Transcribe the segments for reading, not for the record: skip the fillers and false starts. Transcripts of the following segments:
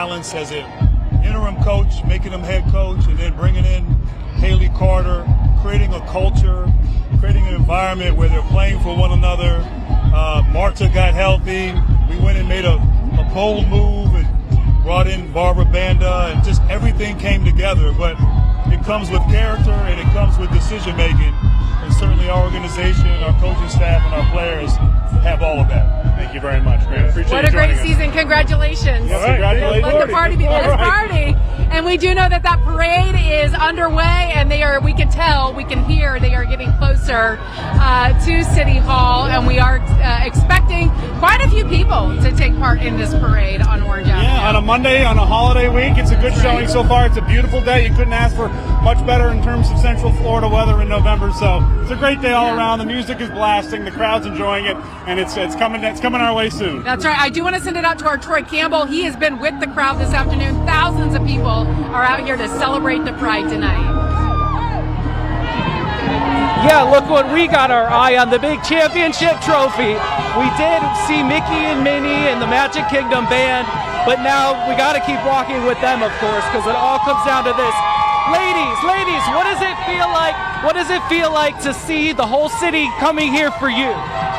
Balance as an interim coach, making him head coach, and then bringing in Haley Carter, creating a culture, creating an environment where they're playing for one another. Marta got healthy. We went and made a bold move and brought in Barbara Banda, and just everything came together. But it comes with character and it comes with decision making. And certainly our organization, our coaching staff, and our players have all of that. Thank you very much, man. Appreciate What a great season. Congratulations. Yes, congratulations. Let the party be. Let's party. And we do know that parade is underway, and we can tell, we can hear they are getting closer to City Hall, and we are expecting quite a few people to take part in this parade on Orange Avenue. Yeah, on a Monday, on a holiday week, it's a good showing so far. It's a beautiful day. You couldn't ask for much better in terms of Central Florida weather in November, so it's a great day all around. The music is blasting, the crowd's enjoying it, and it's coming our way soon. That's right. I do want to send it out to our Troy Campbell. He has been with the crowd this afternoon. Thousands of people are out here to celebrate the Pride tonight. Yeah, look what we got our eye on, the big championship trophy. We did see Mickey and Minnie and the Magic Kingdom band, but now we got to keep walking with them, of course, because it all comes down to this. Ladies, what does it feel like? What does it feel like to see the whole city coming here for you?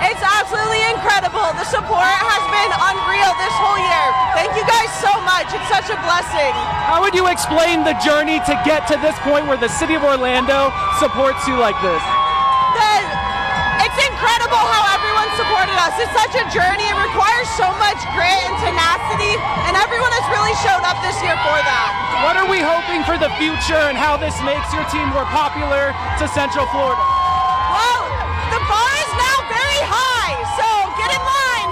It's absolutely incredible. The support has been unreal this whole year. Thank you guys so much. It's such a blessing. How would you explain the journey to get to this point where the city of Orlando supports you like this? It's incredible how everyone supported us. It's such a journey. It requires so much grit and tenacity, and everyone has really showed up this year for that. What are we hoping for the future and how this makes your team more popular to Central Florida? Well, the bar is now very high, so get in line.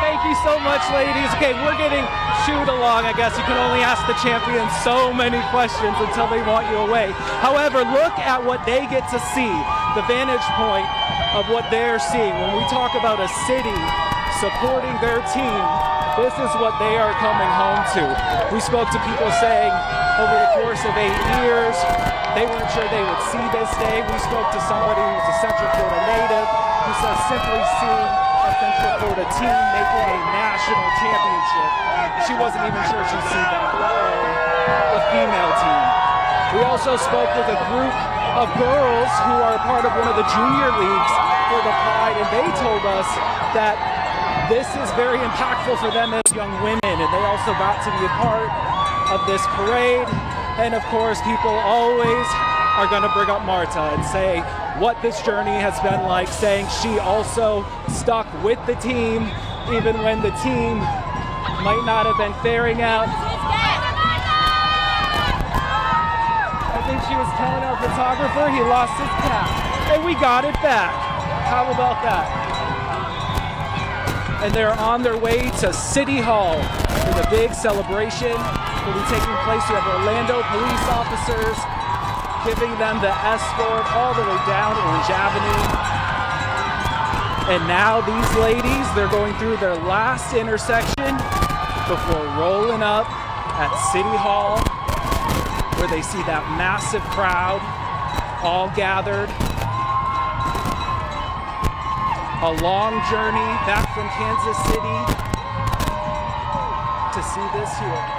Thank you so much, ladies. Okay, we're getting chewed along. I guess you can only ask the champions so many questions until they want you away. However, look at what they get to see, the vantage point of what they're seeing. When we talk about a city supporting their team, this is what they are coming home to. We spoke to people saying over the course of 8 years, they weren't sure they would see this day. We spoke to somebody who's a Central Florida native who says simply seeing a Central Florida team making a national championship, she wasn't even sure she'd see that, a female team. We also spoke with a group of girls who are part of one of the junior leagues for the Pride, and they told us that this is very impactful for them as young women, and they also got to be a part of this parade. And of course, people always are going to bring up Marta and say what this journey has been like, saying she also stuck with the team even when the team might not have been faring out. I think she was telling our photographer he lost his cap, and we got it back. How about that? And they're on their way to City Hall for the big celebration that will be taking place. You have Orlando police officers giving them the escort all the way down Orange Avenue. And now these ladies, they're going through their last intersection before rolling up at City Hall, where they see that massive crowd all gathered. A long journey back from Kansas City to see this here.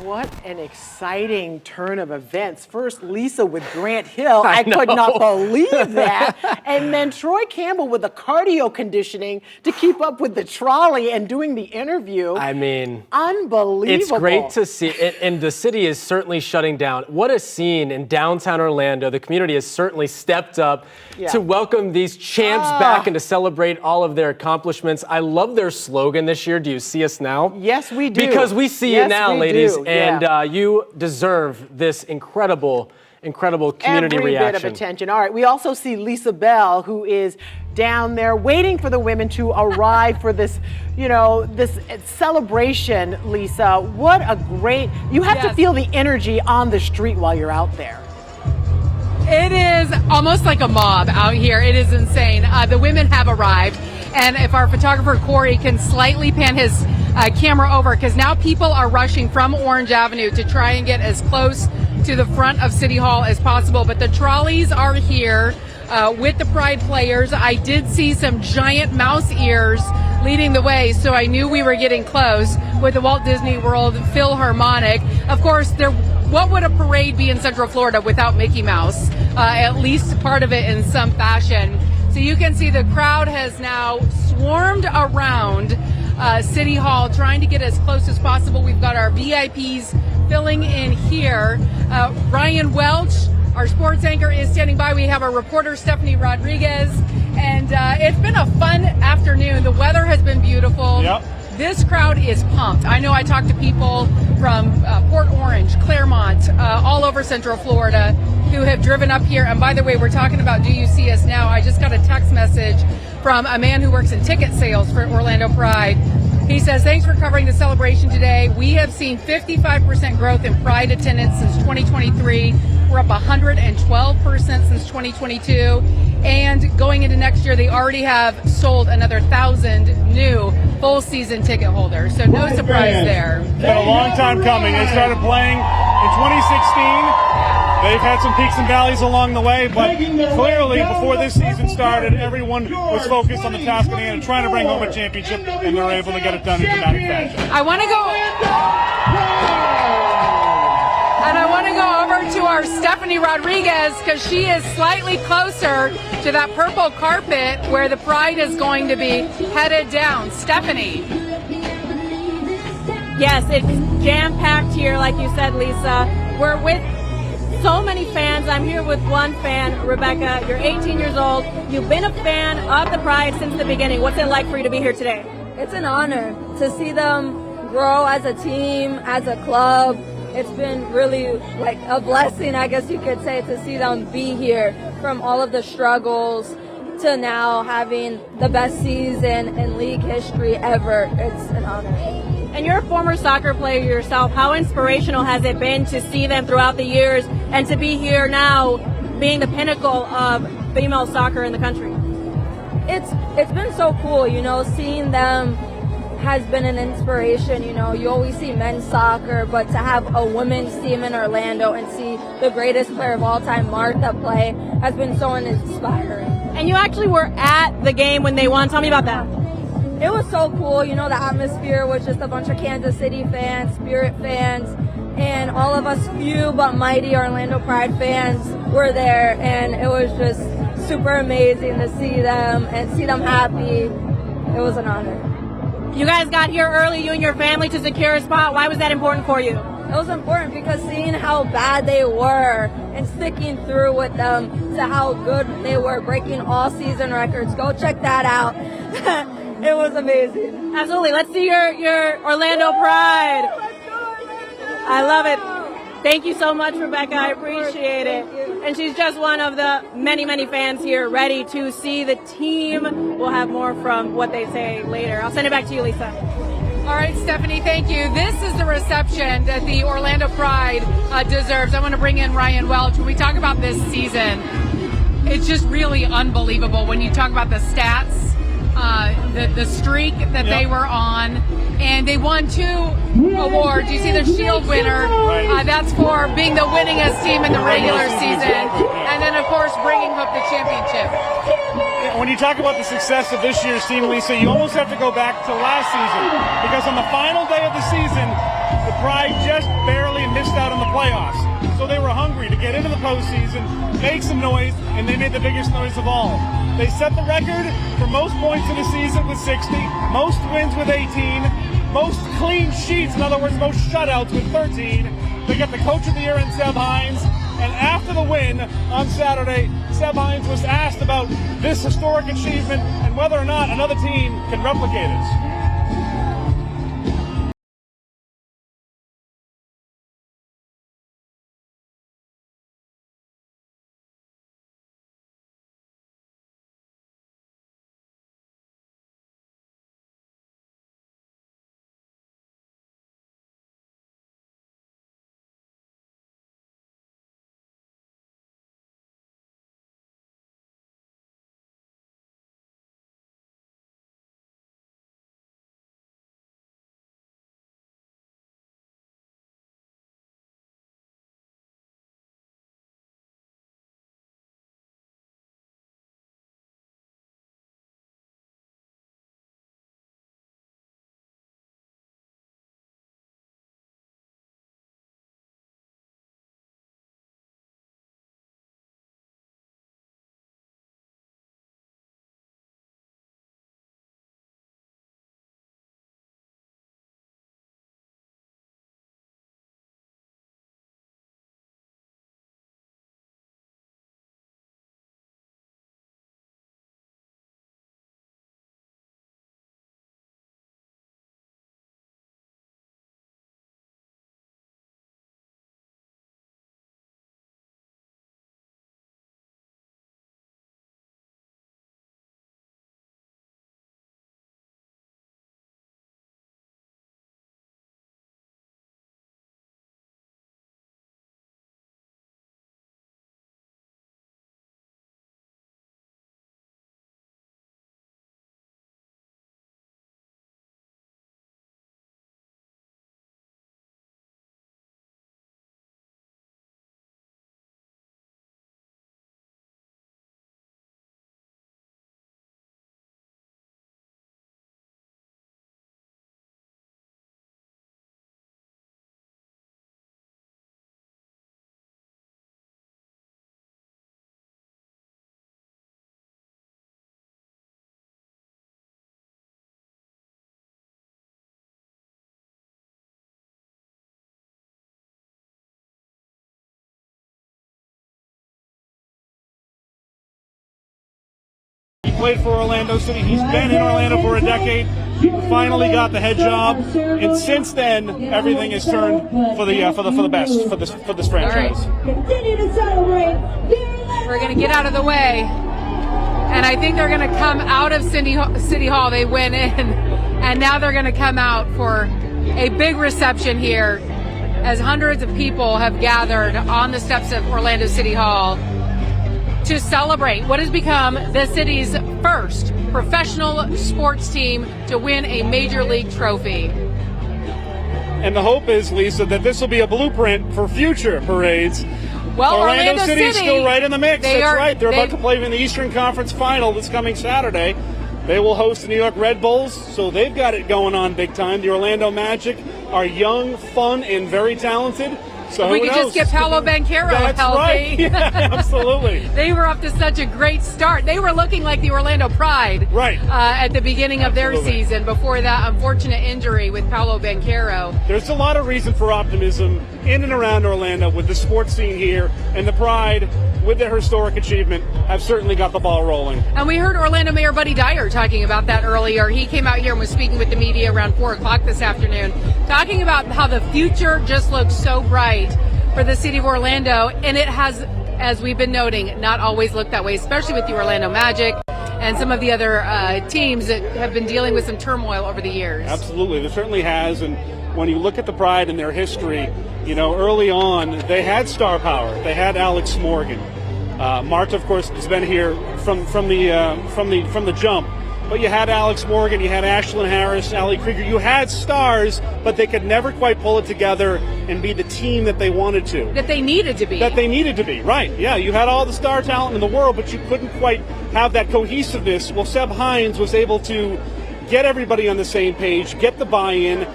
What an exciting turn of events. First, Lisa with Grant Hill. I could not believe that. And then Troy Campbell with the cardio conditioning to keep up with the trolley and doing the interview. I mean, unbelievable. It's great to see it, and the city is certainly shutting down. What a scene in downtown Orlando. The community has certainly stepped up to welcome these champs back and to celebrate all of their accomplishments. I love their slogan this year. Do you see us now? Yes, we do. Because we see you now, ladies. Do. And you deserve this incredible community Every reaction. bit of attention. All right, we also see Lisa Bell, who is down there waiting for the women to arrive for this, this celebration, Lisa. What a great, you have to feel the energy on the street while you're out there. It is almost like a mob out here. It is insane. The women have arrived, and if our photographer Corey can slightly pan his camera over, because now people are rushing from Orange Avenue to try and get as close to the front of City Hall as possible. But the trolleys are here with the Pride players. I did see some giant mouse ears leading the way, so I knew we were getting close with the Walt Disney World Philharmonic. Of course, what would a parade be in Central Florida without Mickey Mouse? At least part of it in some fashion. So you can see the crowd has now swarmed around City Hall, trying to get as close as possible. We've got our VIPs filling in here. Ryan Welch, our sports anchor, is standing by. We have our reporter, Stephanie Rodriguez. And it's been a fun afternoon. The weather has been beautiful. Yep. This crowd is pumped. I know I talked to people from Port Orange, Claremont, all over Central Florida who have driven up here. And by the way, we're talking about Do You See Us Now? I just got a text message from a man who works in ticket sales for Orlando Pride. He says, thanks for covering the celebration today. We have seen 55% growth in Pride attendance since 2023. We're up 112% since 2022. And going into next year, they already have sold another 1,000 new full season ticket holders. So no surprise there. It's been a long time coming. They started playing in 2016. They've had some peaks and valleys along the way, but clearly before this season started, everyone was focused on the task at hand and trying to bring home a championship, and they're able to get it done in dramatic fashion. I want to go over to our Stephanie Rodriguez, because she is slightly closer to that purple carpet where the Pride is going to be headed down. Stephanie. Yes, it's jam-packed here, like you said, Lisa. We're with so many fans. I'm here with one fan, Rebecca. You're 18 years old. You've been a fan of the Pride since the beginning. What's it like for you to be here today? It's an honor to see them grow as a team, as a club. It's been really like a blessing, I guess you could say, to see them be here from all of the struggles to now having the best season in league history ever. It's an honor. And you're a former soccer player yourself. How inspirational has it been to see them throughout the years and to be here now being the pinnacle of female soccer in the country? It's been so cool, seeing them has been an inspiration. You always see men's soccer, but to have a women's team in Orlando and see the greatest player of all time, Marta, play has been so inspiring. And you actually were at the game when they won. Tell me about that. It was so cool. The atmosphere was just a bunch of Kansas City fans, Spirit fans, and all of us few but mighty Orlando Pride fans were there, and it was just super amazing to see them and see them happy. It was an honor. You guys got here early, you and your family, to secure a spot. Why was that important for you? It was important because seeing how bad they were and sticking through with them to how good they were, breaking all season records. Go check that out. It was amazing. Absolutely. Let's see your Orlando Pride. I love it. Thank you so much, Rebecca. I appreciate it. And she's just one of the many, many fans here ready to see the team. We'll have more from what they say later. I'll send it back to you, Lisa. All right, Stephanie, thank you. This is the reception that the Orlando Pride deserves. I want to bring in Ryan Welch. When we talk about this season, it's just really unbelievable when you talk about the stats. The streak that they were on, and they won 2 awards. You see the Shield winner, that's for being the winningest team in the regular season, and then of course bringing home the championship. When you talk about the success of this year's team, Lisa, you almost have to go back to last season, because on the final day of the season, the Pride just barely missed out on the playoffs. So they were hungry to get into the postseason, make some noise, and they made the biggest noise of all. They set the record for most points in a season with 60, most wins with 18, most clean sheets, in other words, most shutouts with 13. They got the Coach of the Year in Seb Hines, and after the win on Saturday, Seb Hines was asked about this historic achievement and whether or not another team can replicate it. played for Orlando City. He's been in Orlando for a decade. He finally got the head job, and since then, everything has turned for the best for this franchise. All right. Continue to celebrate. We're going to get out of the way, and I think they're going to come out of City Hall. They went in, and now they're going to come out for a big reception here, as hundreds of people have gathered on the steps of Orlando City Hall to celebrate what has become the city's first professional sports team to win a major league trophy. And the hope is, Lisa, that this will be a blueprint for future parades. Well, Orlando City is still right in the mix. That's right. They're about to play in the Eastern Conference Final this coming Saturday. They will host the New York Red Bulls, so they've got it going on big time. The Orlando Magic are young, fun, and very talented. So we could just get Paolo Banchero That's healthy. Right. Yeah, absolutely. They were up to such a great start. They were looking like the Orlando Pride at the beginning of their season before that unfortunate injury with Paolo Banchero. There's a lot of reason for optimism in and around Orlando with the sports scene here, and the Pride, with their historic achievement, have certainly got the ball rolling. And we heard Orlando Mayor Buddy Dyer talking about that earlier. He came out here and was speaking with the media around 4 o'clock this afternoon, talking about how the future just looks so bright for the city of Orlando, and it has, as we've been noting, not always looked that way, especially with the Orlando Magic and some of the other teams that have been dealing with some turmoil over the years. Absolutely, there certainly has, and when you look at the Pride and their history, you know, early on, they had star power. They had Alex Morgan. Marta, of course, has been here from the jump. But you had Alex Morgan, you had Ashlyn Harris, Ali Krieger. You had stars, but they could never quite pull it together and be the team that they wanted to. That they needed to be. That they needed to be, right. Yeah, you had all the star talent in the world, but you couldn't quite have that cohesiveness. Well, Seb Hines was able to get everybody on the same page, get the buy-in,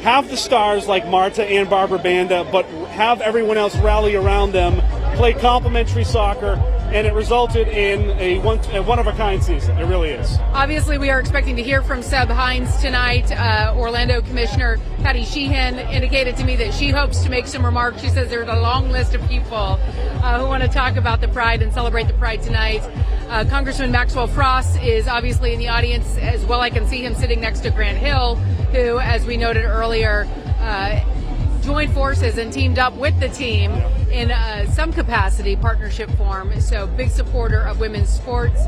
have the stars like Marta and Barbara Banda, but have everyone else rally around them, play complementary soccer, and it resulted in a one-of-a-kind season. It really is. Obviously, we are expecting to hear from Seb Hines tonight. Orlando Commissioner Patty Sheehan indicated to me that she hopes to make some remarks. She says there's a long list of people who want to talk about the Pride and celebrate the Pride tonight. Congressman Maxwell Frost is obviously in the audience as well. I can see him sitting next to Grant Hill, who, as we noted earlier, joined forces and teamed up with the team in some capacity, partnership form. So big supporter of women's sports.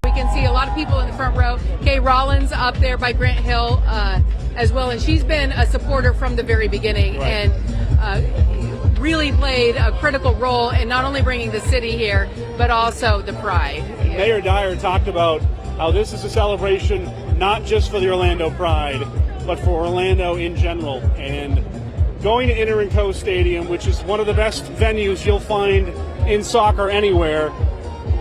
We can see a lot of people in the front row. Kay Rollins up there by Grant Hill as well. And she's been a supporter from the very beginning and really played a critical role in not only bringing the city here, but also the Pride. Mayor Dyer talked about how this is a celebration not just for the Orlando Pride, but for Orlando in general. And going to Inter & Co Stadium, which is one of the best venues you'll find in soccer anywhere,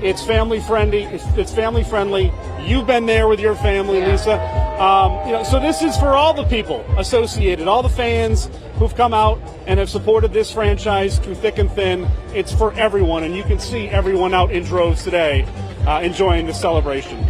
it's family friendly. It's family friendly. You've been there with your family, Lisa. So this is for all the people associated, all the fans who've come out and have supported this franchise through thick and thin. It's for everyone, and you can see everyone out in droves today enjoying the celebration.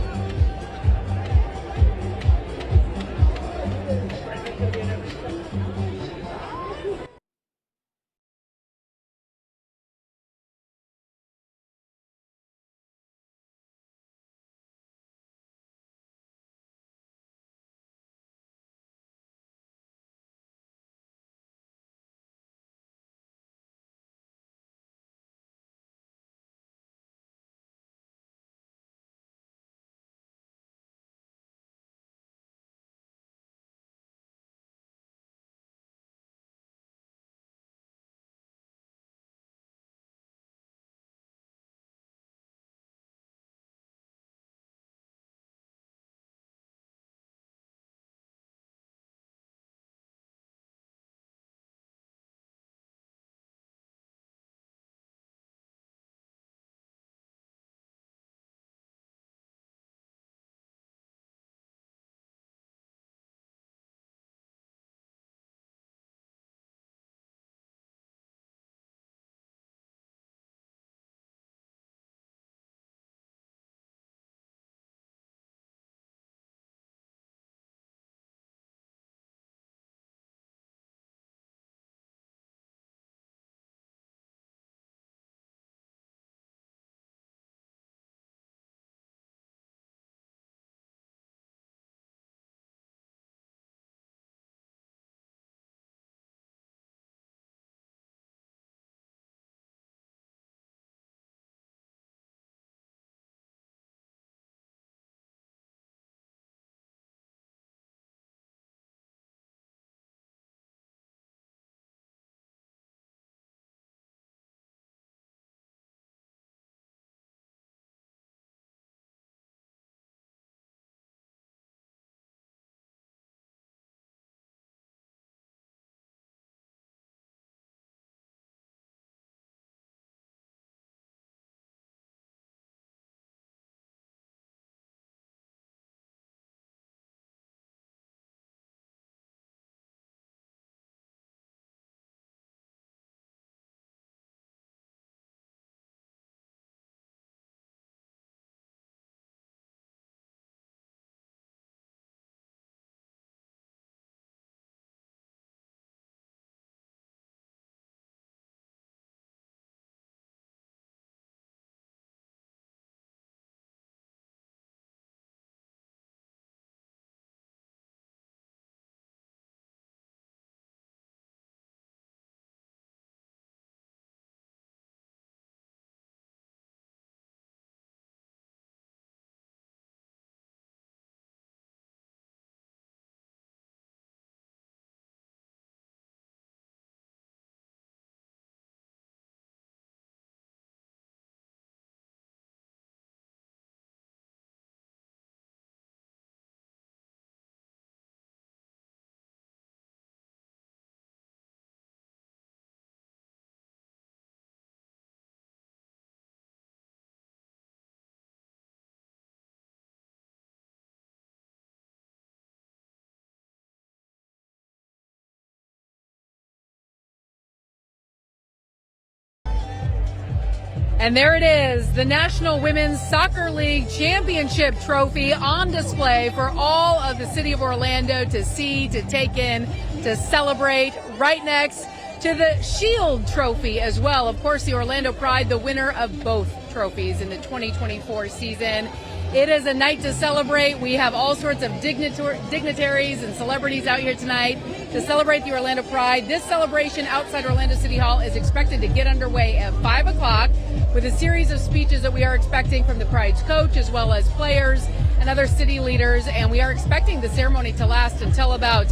And there it is, the National Women's Soccer League Championship Trophy on display for all of the city of Orlando to see, to take in, to celebrate, right next to the Shield Trophy as well. Of course, the Orlando Pride, the winner of both trophies in the 2024 season. It is a night to celebrate. We have all sorts of dignitaries and celebrities out here tonight to celebrate the Orlando Pride. This celebration outside Orlando City Hall is expected to get underway at 5 o'clock with a series of speeches that we are expecting from the Pride's coach as well as players and other city leaders. And we are expecting the ceremony to last until about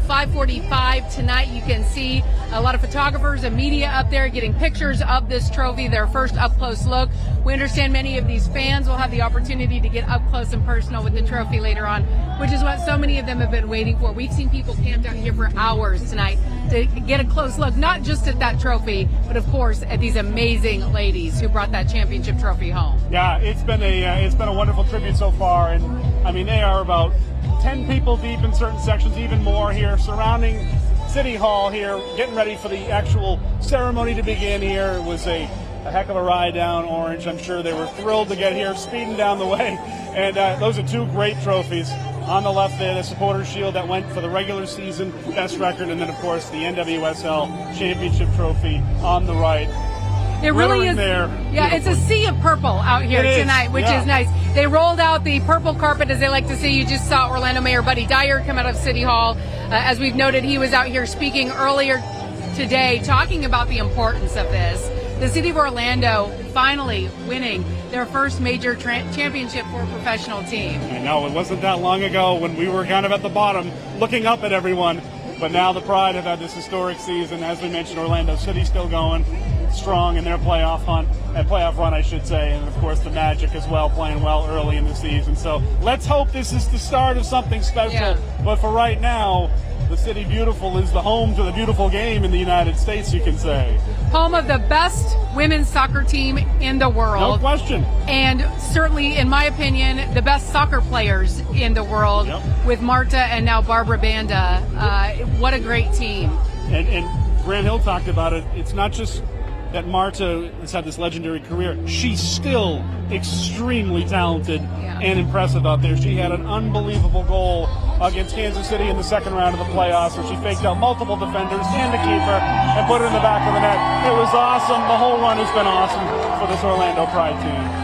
5:45 tonight. You can see a lot of photographers and media up there getting pictures of this trophy, their first up-close look. We understand many of these fans will have the opportunity to get up close and personal with the trophy later on, which is what so many of them have been waiting for. We've seen people camped out here for hours tonight to get a close look, not just at that trophy, but of course at these amazing ladies who brought that championship trophy home. Yeah, it's been a wonderful tribute so far, and I mean they are about 10 people deep in certain sections, even more here surrounding City Hall here, getting ready for the actual ceremony to begin here. It was a heck of a ride down Orange. I'm sure they were thrilled to get here, speeding down the way. And those are two great trophies. On the left there, the Supporters Shield that went for the regular season best record, and then, of course, the NWSL Championship Trophy on the right. It really is. There, yeah, it's a sea of purple out here tonight, which is nice. They rolled out the purple carpet, as they like to say. You just saw Orlando Mayor Buddy Dyer come out of City Hall. As we've noted, he was out here speaking earlier today, talking about the importance of this. The city of Orlando finally winning their first major championship for a professional team. I know, it wasn't that long ago when we were kind of at the bottom, looking up at everyone. But now the Pride have had this historic season. As we mentioned, Orlando City still going strong in their playoff run, I should say. And, of course, the Magic as well, playing well early in the season. So let's hope this is the start of something special. Yeah. But for right now, the City Beautiful is the home to the beautiful game in the United States, you can say. Home of the best women's soccer team in the world. No question. And certainly, in my opinion, the best soccer players in the world with Marta and now Barbara Banda. What a great team. And Grant Hill talked about it. It's not just that Marta has had this legendary career. She's still extremely talented and impressive out there. She had an unbelievable goal against Kansas City in the second round of the playoffs where she faked out multiple defenders and the keeper and put it in the back of the net. It was awesome. The whole run has been awesome for this Orlando Pride team.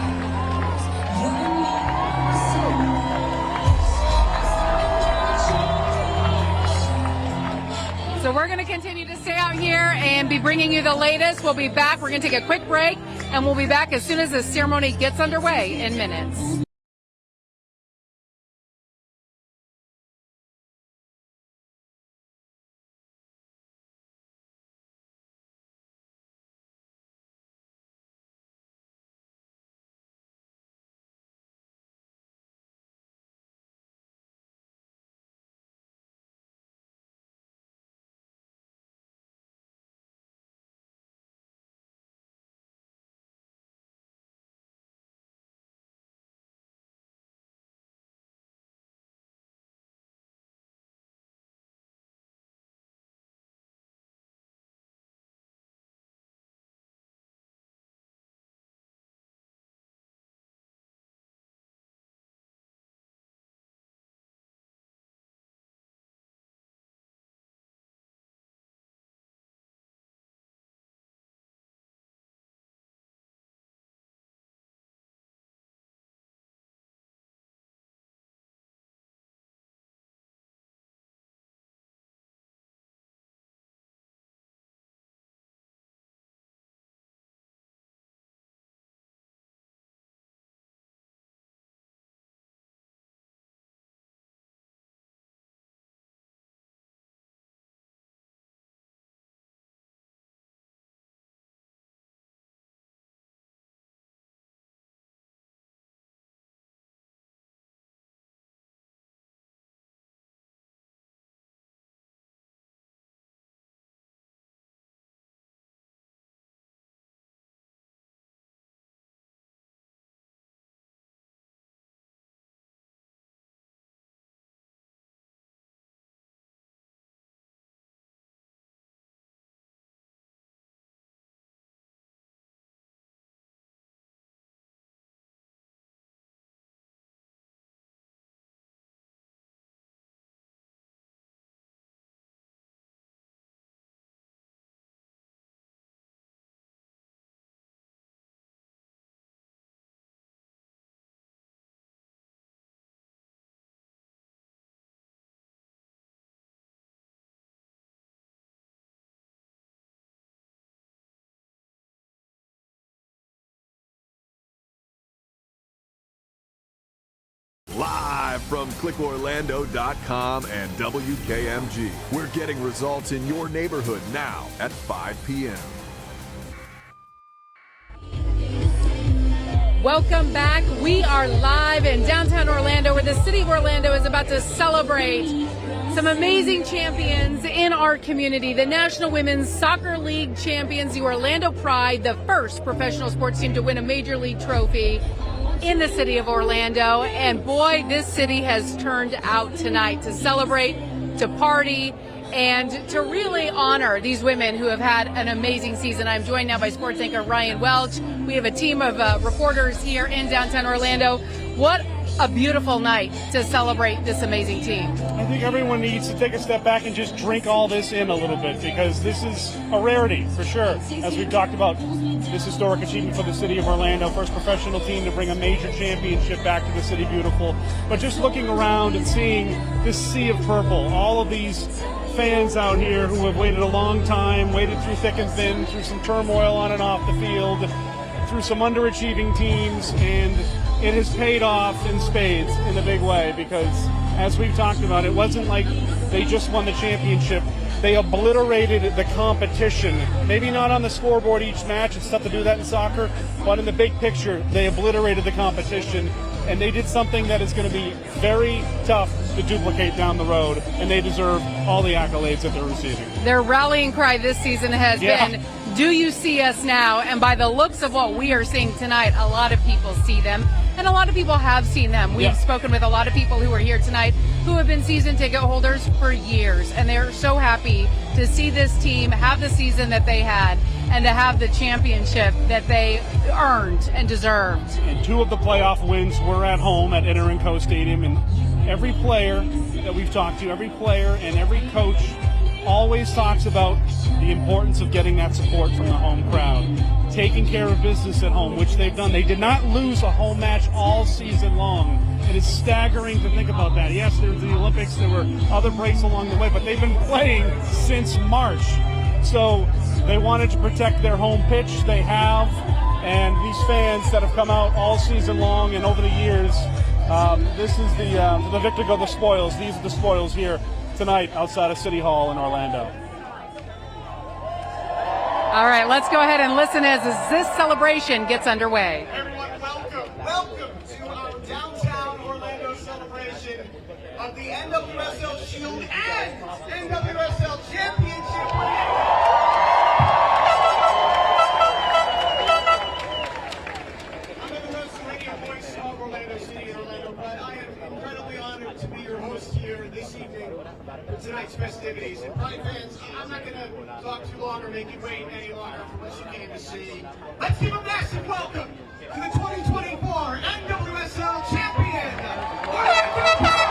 So we're going to continue to stay out here and be bringing you the latest. We'll be back. We're going to take a quick break, and we'll be back as soon as the ceremony gets underway in minutes. Live from clickorlando.com and WKMG. We're getting results in your neighborhood now at 5 p.m. Welcome back. We are live in downtown Orlando, where the city of Orlando is about to celebrate some amazing champions in our community. The National Women's Soccer League champions, the Orlando Pride, the first professional sports team to win a major league trophy in the city of Orlando. And boy, this city has turned out tonight to celebrate, to party, and to really honor these women who have had an amazing season. I'm joined now by sports anchor Ryan Welch. We have a team of reporters here in downtown Orlando. What a beautiful night to celebrate this amazing team. I think everyone needs to take a step back and just drink all this in a little bit, because this is a rarity for sure. As we've talked about, this historic achievement for the city of Orlando, first professional team to bring a major championship back to the city beautiful. But just looking around and seeing this sea of purple, all of these fans out here who have waited a long time, waited through thick and thin, through some turmoil on and off the field, through some underachieving teams, and it has paid off in spades in a big way, because as we've talked about, it wasn't like they just won the championship. They obliterated the competition. Maybe not on the scoreboard each match, it's tough to do that in soccer, but in the big picture, they obliterated the competition, and they did something that is going to be very tough to duplicate down the road, and they deserve all the accolades that they're receiving. Their rallying cry this season has been, do you see us now? And by the looks of what we are seeing tonight, a lot of people see them, and a lot of people have seen them. We've spoken with a lot of people who are here tonight who have been season ticket holders for years, and they're so happy to see this team have the season that they had and to have the championship that they earned and deserved. And two of the playoff wins were at home at Inter & Co Stadium, and every player that we've talked to, every player and every coach always talks about the importance of getting that support from the home crowd, taking care of business at home, which they've done. They did not lose a home match all season long. It is staggering to think about that. Yes, there was the Olympics, there were other breaks along the way, but they've been playing since March. So they wanted to protect their home pitch. They have, and these fans that have come out all season long and over the years, this is the victor go the spoils. These are the spoils here tonight outside of City Hall in Orlando. All right, let's go ahead and listen as this celebration gets underway. Everyone, welcome to our downtown Orlando celebration of the NWSL Shield and NWSL Championship. I'm the host radio voice of Orlando City and Orlando Pride. I am incredibly honored to be your host here this evening for tonight's festivities. And Pride fans, I'm not going to talk too long or make you wait any longer for what you came to see. Let's give a massive welcome to the 2024 NWSL champion, Orlando Pride!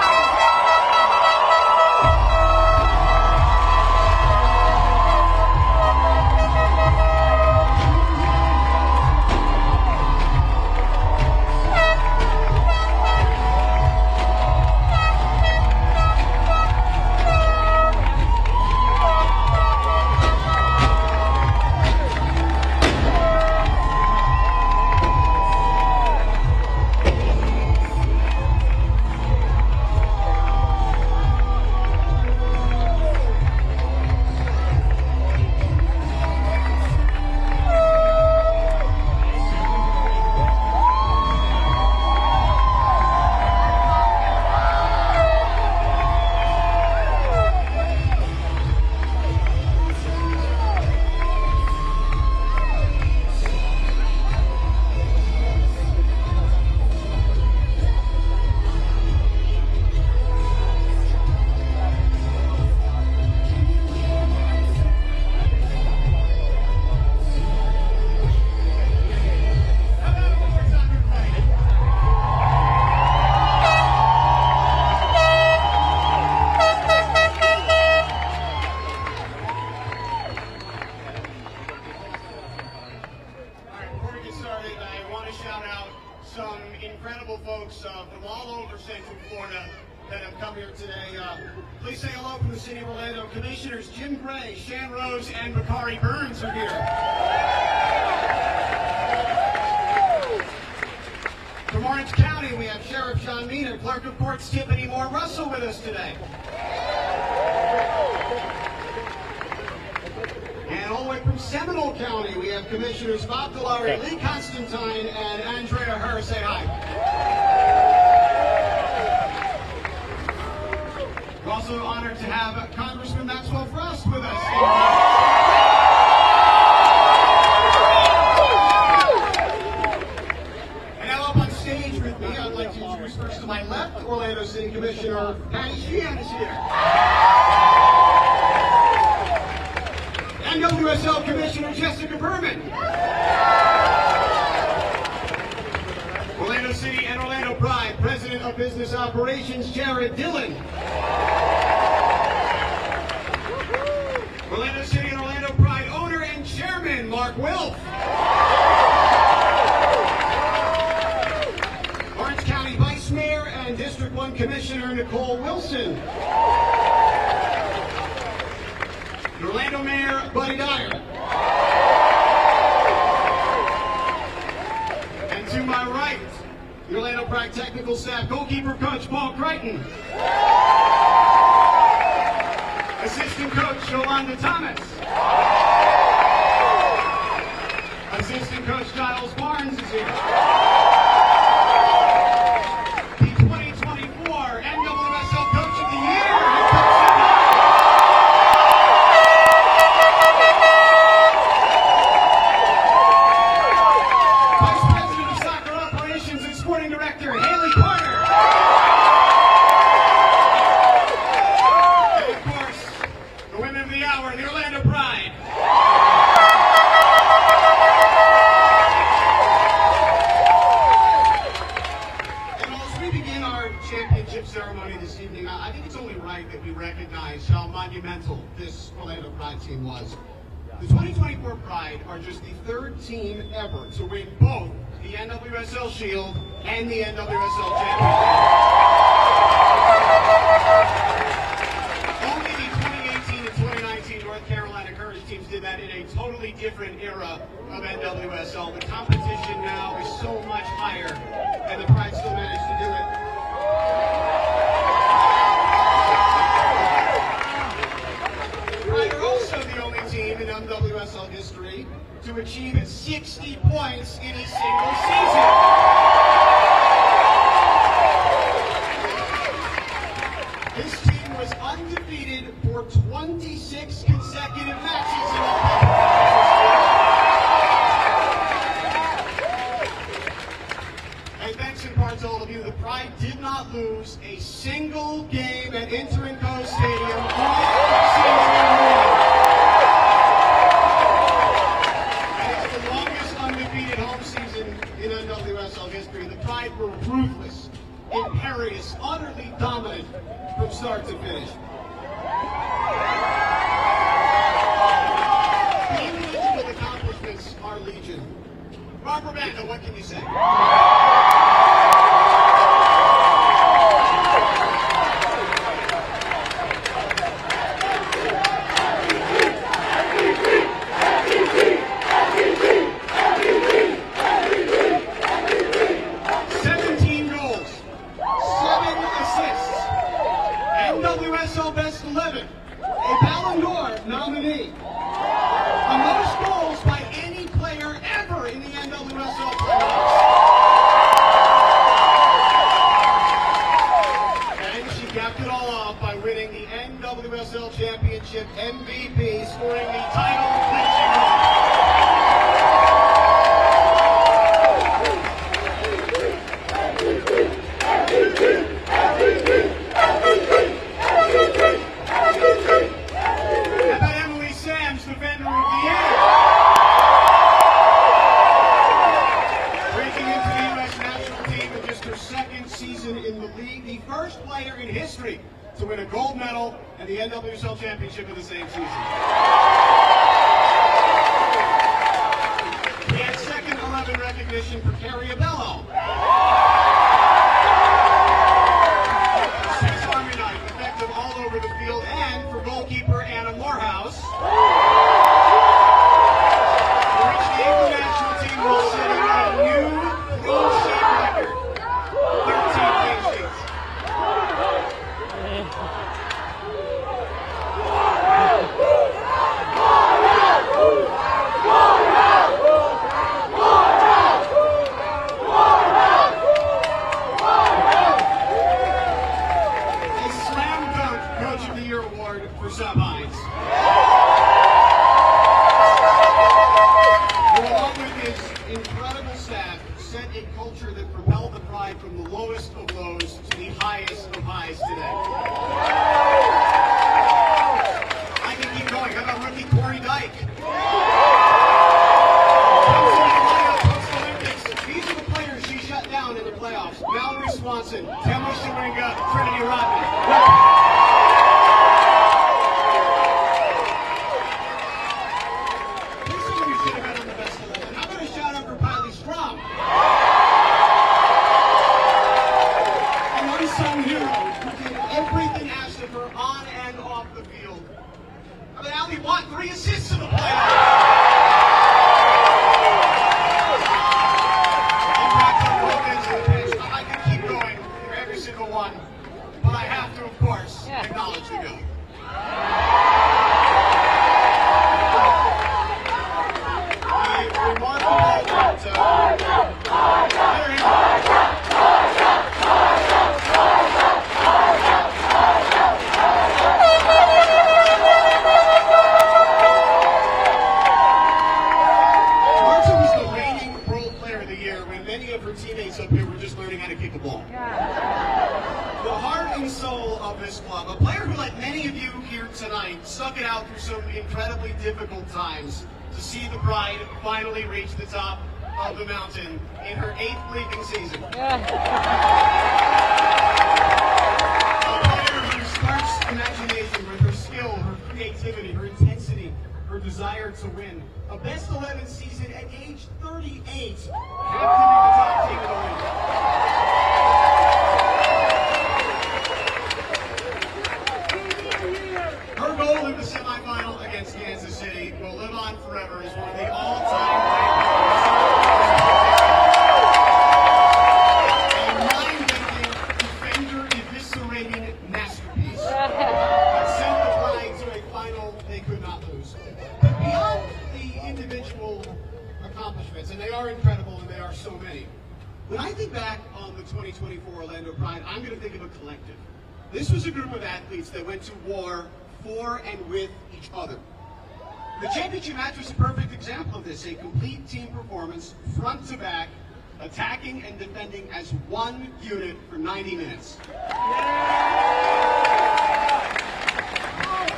incredible folks from all over Central Florida that have come here today. Please say hello from the City of Orlando. Commissioners Jim Gray, Shan Rose, and Bakari Burns are here. From Orange County, County, we have Sheriff Sean Mean and Clerk of Courts Tiffany Moore Russell with us today. And all the way from Seminole County, we have Commissioners Bob Delary, Lee Constantine, and Andrea Herr. Say hi. We're also honored to have Congressman Maxwell Frost with us. And now up on stage with me, I'd like to introduce first to my left, Orlando City Commissioner Patty Sheehan is here. NWSL Commissioner Jessica Berman. Orlando City and Orlando Pride President of Business Operations Jared Dillon. Orlando City and Orlando Pride owner and chairman Mark Wilf. Orange County Vice Mayor and District 1 Commissioner Nicole Wilson. Orlando Mayor Buddy Dyer. And to my right, the Orlando Pride Technical Staff Goalkeeper Coach Paul Crichton. Assistant Coach Yolanda Thomas. Assistant Coach Giles Barnes is here. The 2024 NWSL Coach of the Year. Vice President of Soccer Operations and Sporting Director Haley Carter. And of course, the women of the hour, the Orlando Pride. And as we begin our championship ceremony this evening, I think it's only right that we recognize how monumental this Orlando Pride team was. The 2024 Pride are just the third team ever to win both the NWSL Shield and the NWSL Championship. Only the 2018 and 2019 North Carolina Courage teams did that in a totally different era of NWSL. The competition now is so much higher, and the Pride still managed to do it. Pride are also the only team in NWSL history to achieve 60 points in a single season. This team was undefeated for 26 consecutive matches in And thanks in part to all of you, the Pride did not lose a single game at Inter-Co Stadium all season long. It's the longest undefeated home season in NWSL history. The Pride were ruthless, imperious, utterly dominant from start to finish. The individual accomplishments are legion. Barbara Banda, what can you say? NWSL Best 11, a Ballon d'Or nominee, the most goals by any player ever in the NWSL playoffs. And she capped it all off by winning the NWSL Championship MVP, scoring the title clinching goal. To win a gold medal and the NWSL Championship in the same season. We had second 11 recognition for Carrie Abello. Swiss Army knife, effective all over the field, and for goalkeeper Anna Morehouse, for which the England national team will set a new clean sheet record. What's up, Hines? Who, along with his incredible staff, set a culture that propelled the Pride from the lowest of lows to the highest of highs today. I can keep going. How about rookie Corey Dyke? These are the players she shut down in the playoffs. Mallory Swanson, Temma Sharinga, Trinity Rodman. This is who should have been on the best 11. How about a shout out for Piley Strom? An unsung hero who did everything asked of her on and off the field. How about Ali Watt, 3 assists in the playoffs? I can keep going for every single one, but I have to, of course, acknowledge the GOAT. The remarkable Marta. There he is. Marta was the reigning Pro Player of the Year when many of her teammates up here were just learning how to kick a ball. The heart and soul of this club, a player who, like many of you here tonight, stuck it out through some incredibly difficult times to see the Pride finally reach the top of the mountain in her 8th leaguing season. A player who sparks imagination with her skill, her creativity, her intensity, her desire to win. A best 11 season at age 38, captaining the top team in the league. Her goal in the semifinal against Kansas City will live on forever as one of the all-time great players. A mind-bending, defender-eviscerating masterpiece that sent the Pride to a final they could not lose. But beyond the individual accomplishments, and they are incredible and they are so many, when I think back on the 2024 Orlando Pride, I'm going to think of a collective. This was a group of athletes that went to war for and with each other. The championship match was a perfect example of this, a complete team performance, front to back, attacking and defending as one unit for 90 minutes.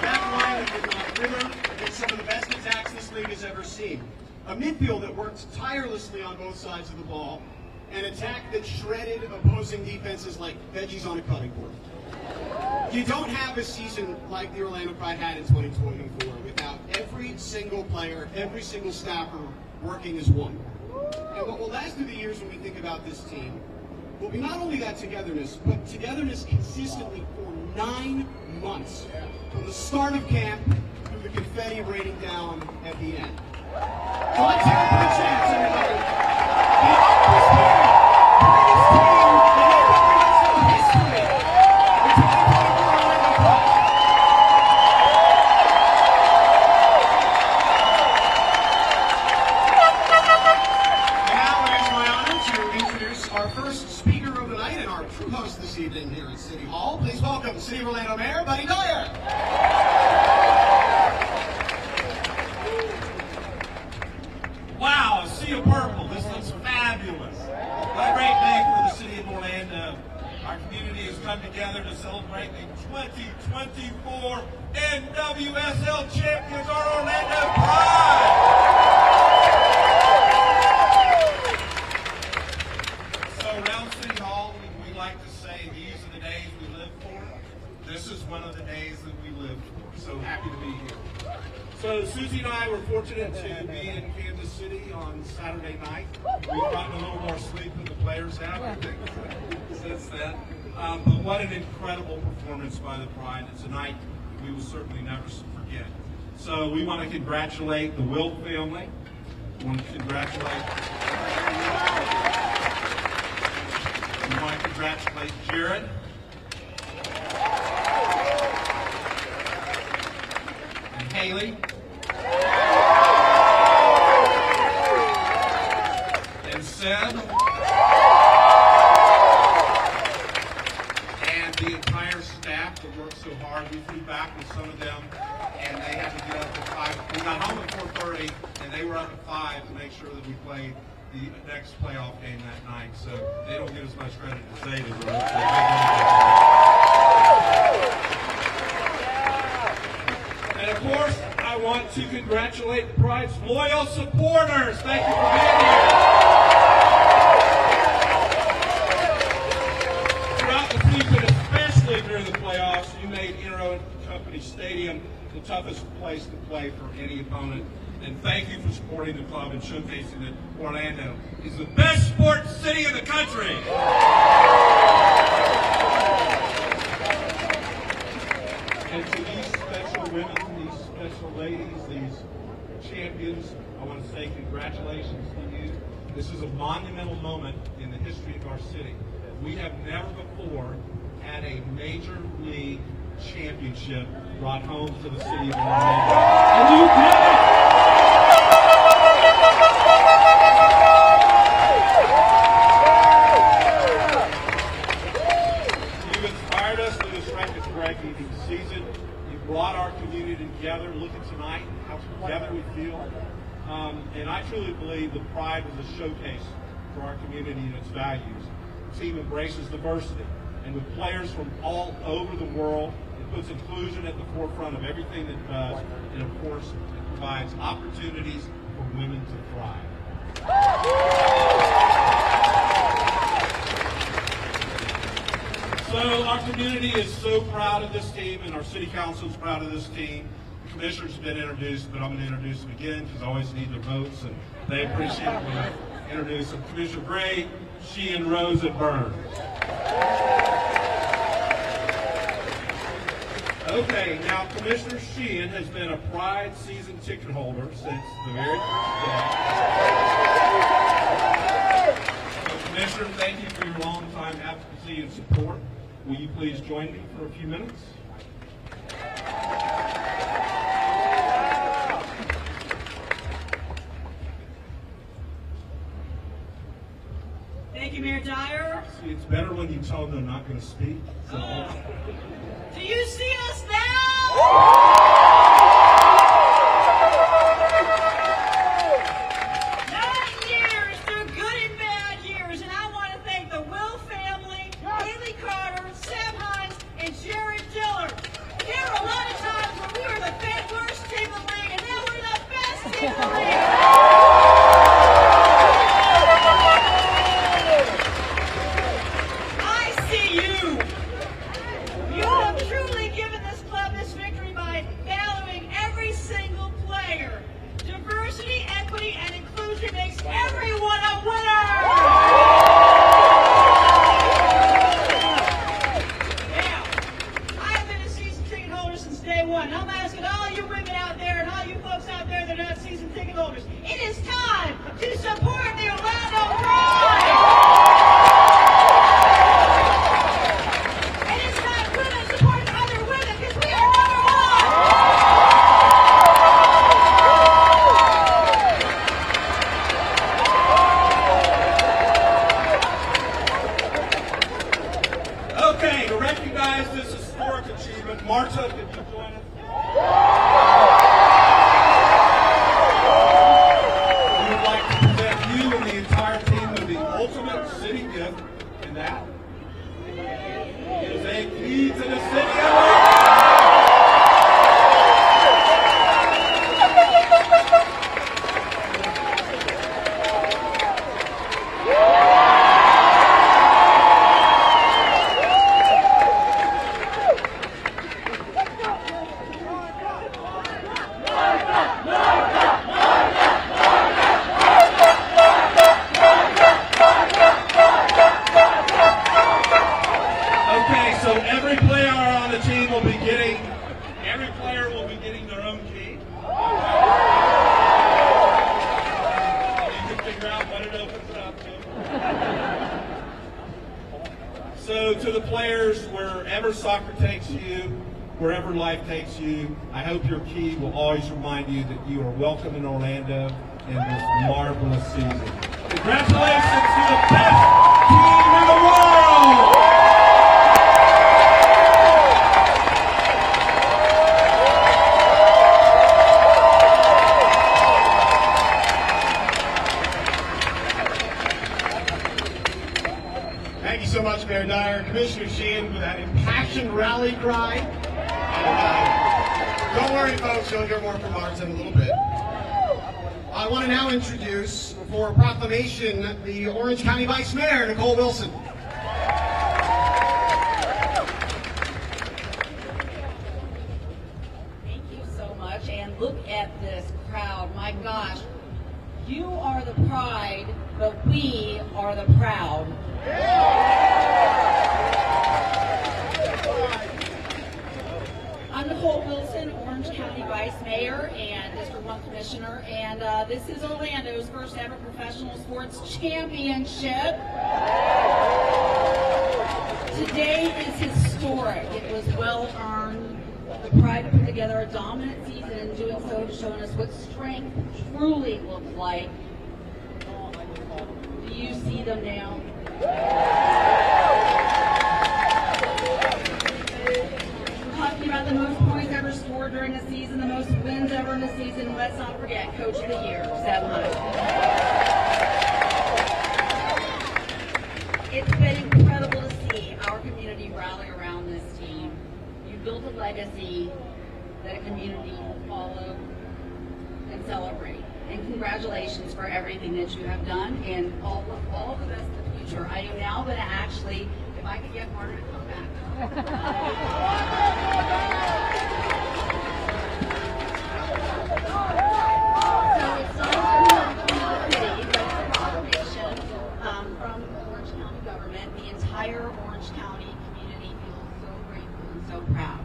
That line that did not rhythm against some of the best attacks this league has ever seen. A midfield that worked tirelessly on both sides of the ball, an attack that shredded opposing defenses like veggies on a cutting board. You don't have a season like the Orlando Pride had in 2024 without every single player, every single staffer working as one. And what will last through the years when we think about this team will be not only that togetherness, but togetherness consistently for 9 months, from the start of camp through the confetti raining down at the end. So let's hear it for the champs, everybody. The undisputed greatest team in NWSL history. The 2024 Orlando Pride. And now it is my honor to introduce our first speaker of the night and our true host this evening here at City Hall. Please welcome City of Orlando Mayor Buddy Dyer. Wow, a sea of purple. This looks fabulous. What a great day for the city of Orlando. Our community has come together to celebrate the 2024 NWSL champions, our Orlando Pride. So around City Hall, we like to say these are the days we live for. This is one of the days that we live for. So happy to be here. So Susie and I were fortunate to be in Kansas City on Saturday night. We've gotten a little more sleep than the players have, I think, since then. But what an incredible performance by the Pride. It's a night we will certainly never forget. So we want to congratulate the Wilt family. We want to congratulate Jared. And Haley. And Seb. And the entire staff that worked so hard. We flew back with some of them We got home at 4:30, and they were up at 5 to make sure that we played the next playoff game that night. So they don't get as much credit as they do. And of course, I want to congratulate the Pride's loyal supporters. Thank you for being here. Throughout the season, especially during the playoffs, you made Inter Company Stadium the toughest place to play for any opponent. And thank you for supporting the club and showcasing that Orlando is the best sports city in the country. And to these special women, these special ladies, these champions, I want to say congratulations to you. This is a monumental moment in the history of our city. We have never before had a major league championship brought home to the city of Orlando. And you did it! You've inspired us through this record-breaking season. You brought our community together. Look at tonight, how together we feel. And I truly believe the Pride was a showcase for our community and its values. The team embraces diversity, and with players from all over the world, it puts inclusion at the forefront of everything that it does, and of course, it provides opportunities for women to thrive. So our community is so proud of this team, and our city council is proud of this team. The commissioners have been introduced, but I'm going to introduce them again because I always need their votes, and they appreciate it when I introduce them. Commissioner Gray, Sheehan, Rose, and Burns. Okay, now Commissioner Sheehan has been a Pride season ticket holder since the very first day. So, Commissioner, thank you for your long-time advocacy and support. Will you please join me for a few minutes? Thank you, Mayor Dyer. See, it's better when you tell them they're not going to speak. So. Do you see us now? 9 years through good and bad years, and I want to thank the Will family, Haley Carter, Sam Hines, and Jared Dillard. There were a lot of times when we were the worst team in the league, and now we're the best team in the league. Marta, could you join us? We would like to present you and the entire team with the ultimate city gift, and that is a key to the city of soccer takes you, wherever life takes you, I hope your key will always remind you that you are welcome in Orlando in this marvelous season. Congratulations to the best team in the world! rally cry. Don't worry, folks, you'll hear more from Marta in a little bit. I want to now introduce, for proclamation, the Orange County Vice Mayor, Nicole Wilson. Thank you so much, and look at this crowd. My gosh, you are the pride, but we are the proud. I'm Nicole Wilson, Orange County Vice Mayor and District 1 Commissioner, and this is Orlando's first ever professional sports championship. Today is historic. It was well earned. The Pride put together a dominant season, and doing so has shown us what strength truly looks like. Do you see them now? Talking about the most points ever scored during a season, the most wins ever in a season. Let's not forget Coach of the Year, Seb Hines. It's been incredible to see our community rally around this team. You built a legacy that a community will follow and celebrate. And congratulations for everything that you have done, and all the best in the future. I am now going to actually, if I could get Marta to come back. So it's not a committee, but it's a proclamation from Orange County government. The entire Orange County community feels so grateful and so proud.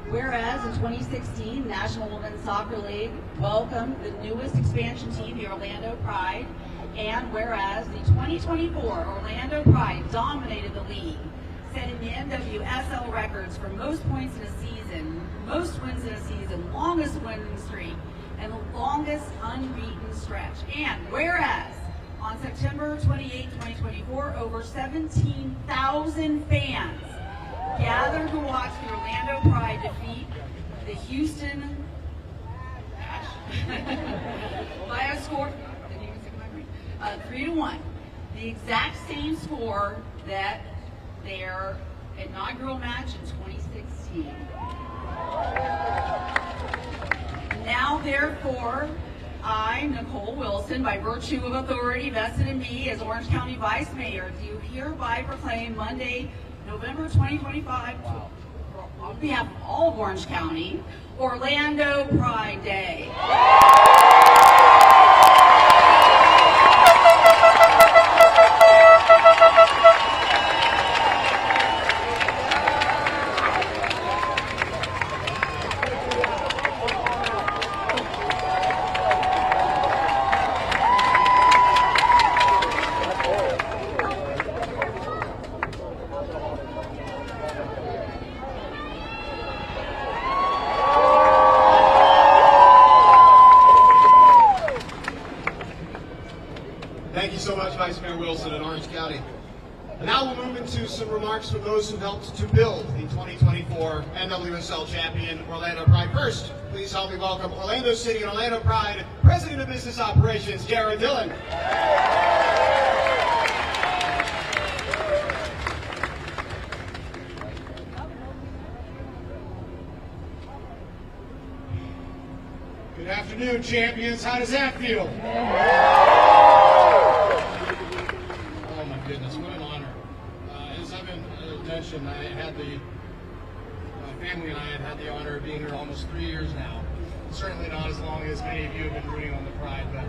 Whereas in 2016, National Women's Soccer League welcomed the newest expansion team, the Orlando Pride, and whereas the 2024 Orlando Pride dominated the league, setting the NWSL records for most points in a season, most wins in a season, longest winning streak, and the longest unbeaten stretch. And whereas on September 28, 2024, over 17,000 fans gathered to watch the Orlando Pride defeat the Houston by a score 3-1, the exact same score that their inaugural match in 2016. Now, therefore, I, Nicole Wilson, by virtue of authority vested in me as Orange County Vice Mayor, do hereby proclaim Monday, November 2025, on behalf of all of Orange County, Orlando Pride Day. Thank you so much, Vice Mayor Wilson in Orange County. And now we'll move into some remarks from those who helped to build the 2024 NWSL champion Orlando Pride. First, please help me welcome Orlando City and Orlando Pride President of Business Operations, Jared Dillon. Good afternoon, champions. How does that feel? Oh my goodness, what an honor. As I've mentioned, my family and I have had the honor of being here almost 3 years now. Certainly not as long as many of you have been rooting on the Pride, but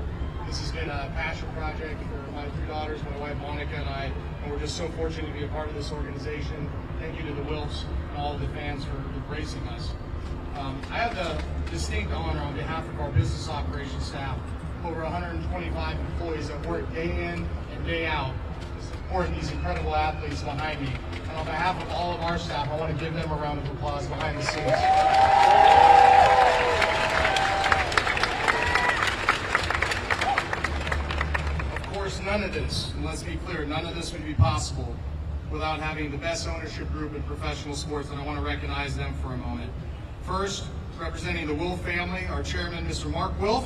this has been a passion project for my 3 daughters, my wife Monica and I, and we're just so fortunate to be a part of this organization. Thank you to the Wilfs and all of the fans for embracing us. I have the distinct honor on behalf of our business operations staff, over 125 employees that work day in and day out to support these incredible athletes behind me. And on behalf of all of our staff, I want to give them a round of applause behind the scenes. Of course, none of this, and let's be clear, none of this would be possible without having the best ownership group in professional sports, and I want to recognize them for a moment. First, representing the Wilf family, our chairman, Mr. Mark Wilf.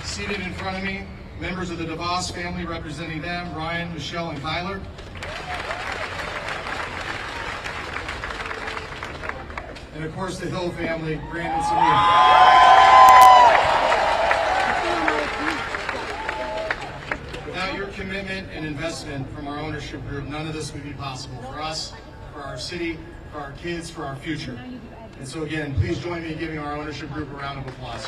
Seated in front of me members of the DeVos family representing them, Ryan, Michelle, and Kyler. And of course the Hill family, Brandon and Samir. Without your commitment and investment from our ownership group, none of this would be possible for us, for our city, for our kids, for our future. And so again, please join me in giving our ownership group a round of applause.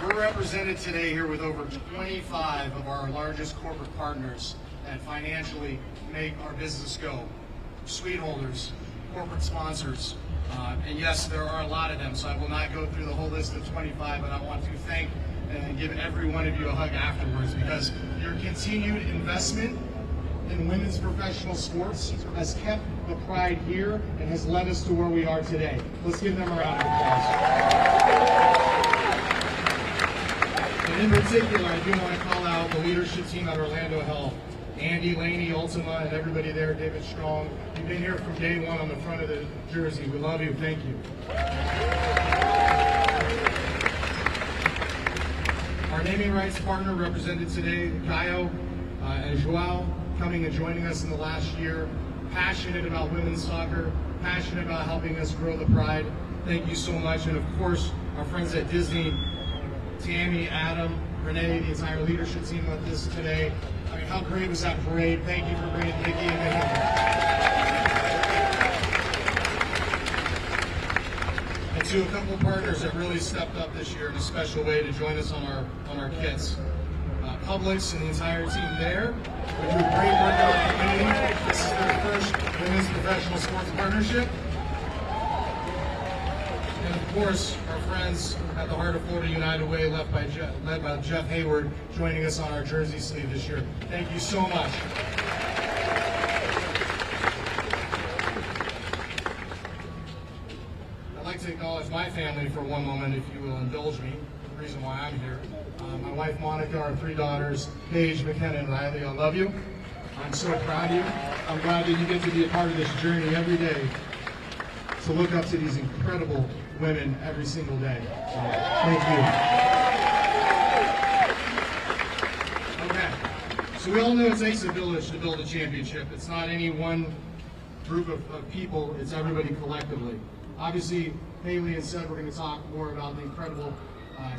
We're represented today here with over 25 of our largest corporate partners that financially make our business go. Suite holders, corporate sponsors, and yes, there are a lot of them, so I will not go through the whole list of 25, but I want to thank and give every one of you a hug afterwards, because your continued investment in women's professional sports has kept the pride here and has led us to where we are today. Let's give them a round of applause. And in particular, I do want to call out the leadership team at Orlando Health. Andy, Laney, Ultima, and everybody there, David Strong. You've been here from day one on the front of the jersey. We love you. Thank you. Our naming rights partner represented today, Caio and Joao, coming and joining us in the last year. Passionate about women's soccer, passionate about helping us grow the pride. Thank you so much. And of course, our friends at Disney, Tammy, Adam, Renee, the entire leadership team with this today. I mean, how great was that parade? Thank you for bringing Nikki and me. And to a couple of partners that really stepped up this year in a special way to join us on our kits. Publix and the entire team there. We do great work in our community. This is their first women's professional sports partnership. And of course, our friends at the Heart of Florida United Way, led by Jeff Hayward, joining us on our jersey sleeve this year. Thank you so much. I'd like to acknowledge my family for one moment, if you will indulge me, the reason why I'm here. My wife Monica, our 3 daughters, Paige, McKenna, and Riley, I love you. I'm so proud of you. I'm glad that you get to be a part of this journey every day, to look up to these incredible women every single day. So, thank you. Okay, so we all know it takes a village to build a championship. It's not any one group of people, it's everybody collectively. Obviously, Haley and Seth, we're going to talk more about the incredible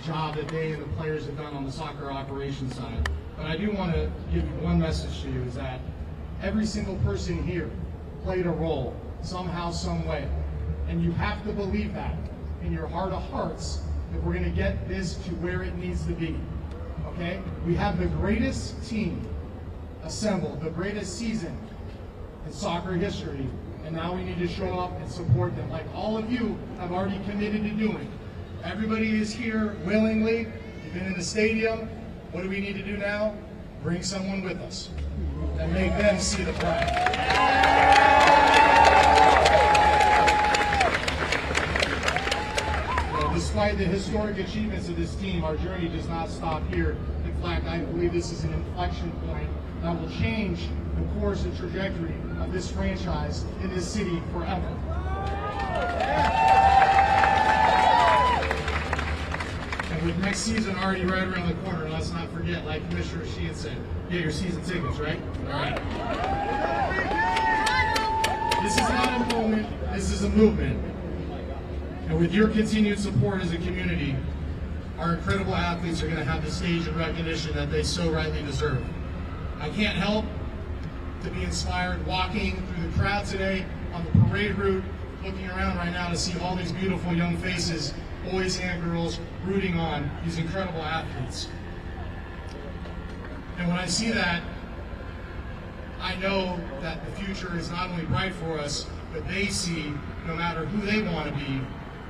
job that they and the players have done on the soccer operations side. But I do want to give you one message to you, is that every single person here played a role, somehow, some way. And you have to believe that in your heart of hearts, if we're going to get this to where it needs to be. Okay? We have the greatest team assembled, the greatest season in soccer history, and now we need to show up and support them, like all of you have already committed to doing. Everybody is here willingly. You've been in the stadium. What do we need to do now? Bring someone with us and make them see the pride. Despite the historic achievements of this team, our journey does not stop here. In fact, I believe this is an inflection point that will change the course and trajectory of this franchise in this city forever. And with next season already right around the corner, let's not forget, like Commissioner Sheehan said, get your season tickets, right? All right. This is not a moment, this is a movement. And with your continued support as a community, our incredible athletes are going to have the stage and recognition that they so rightly deserve. I can't help to be inspired walking through the crowd today on the parade route, looking around right now to see all these beautiful young faces, boys and girls, rooting on these incredible athletes. And when I see that, I know that the future is not only bright for us, but they see, no matter who they want to be,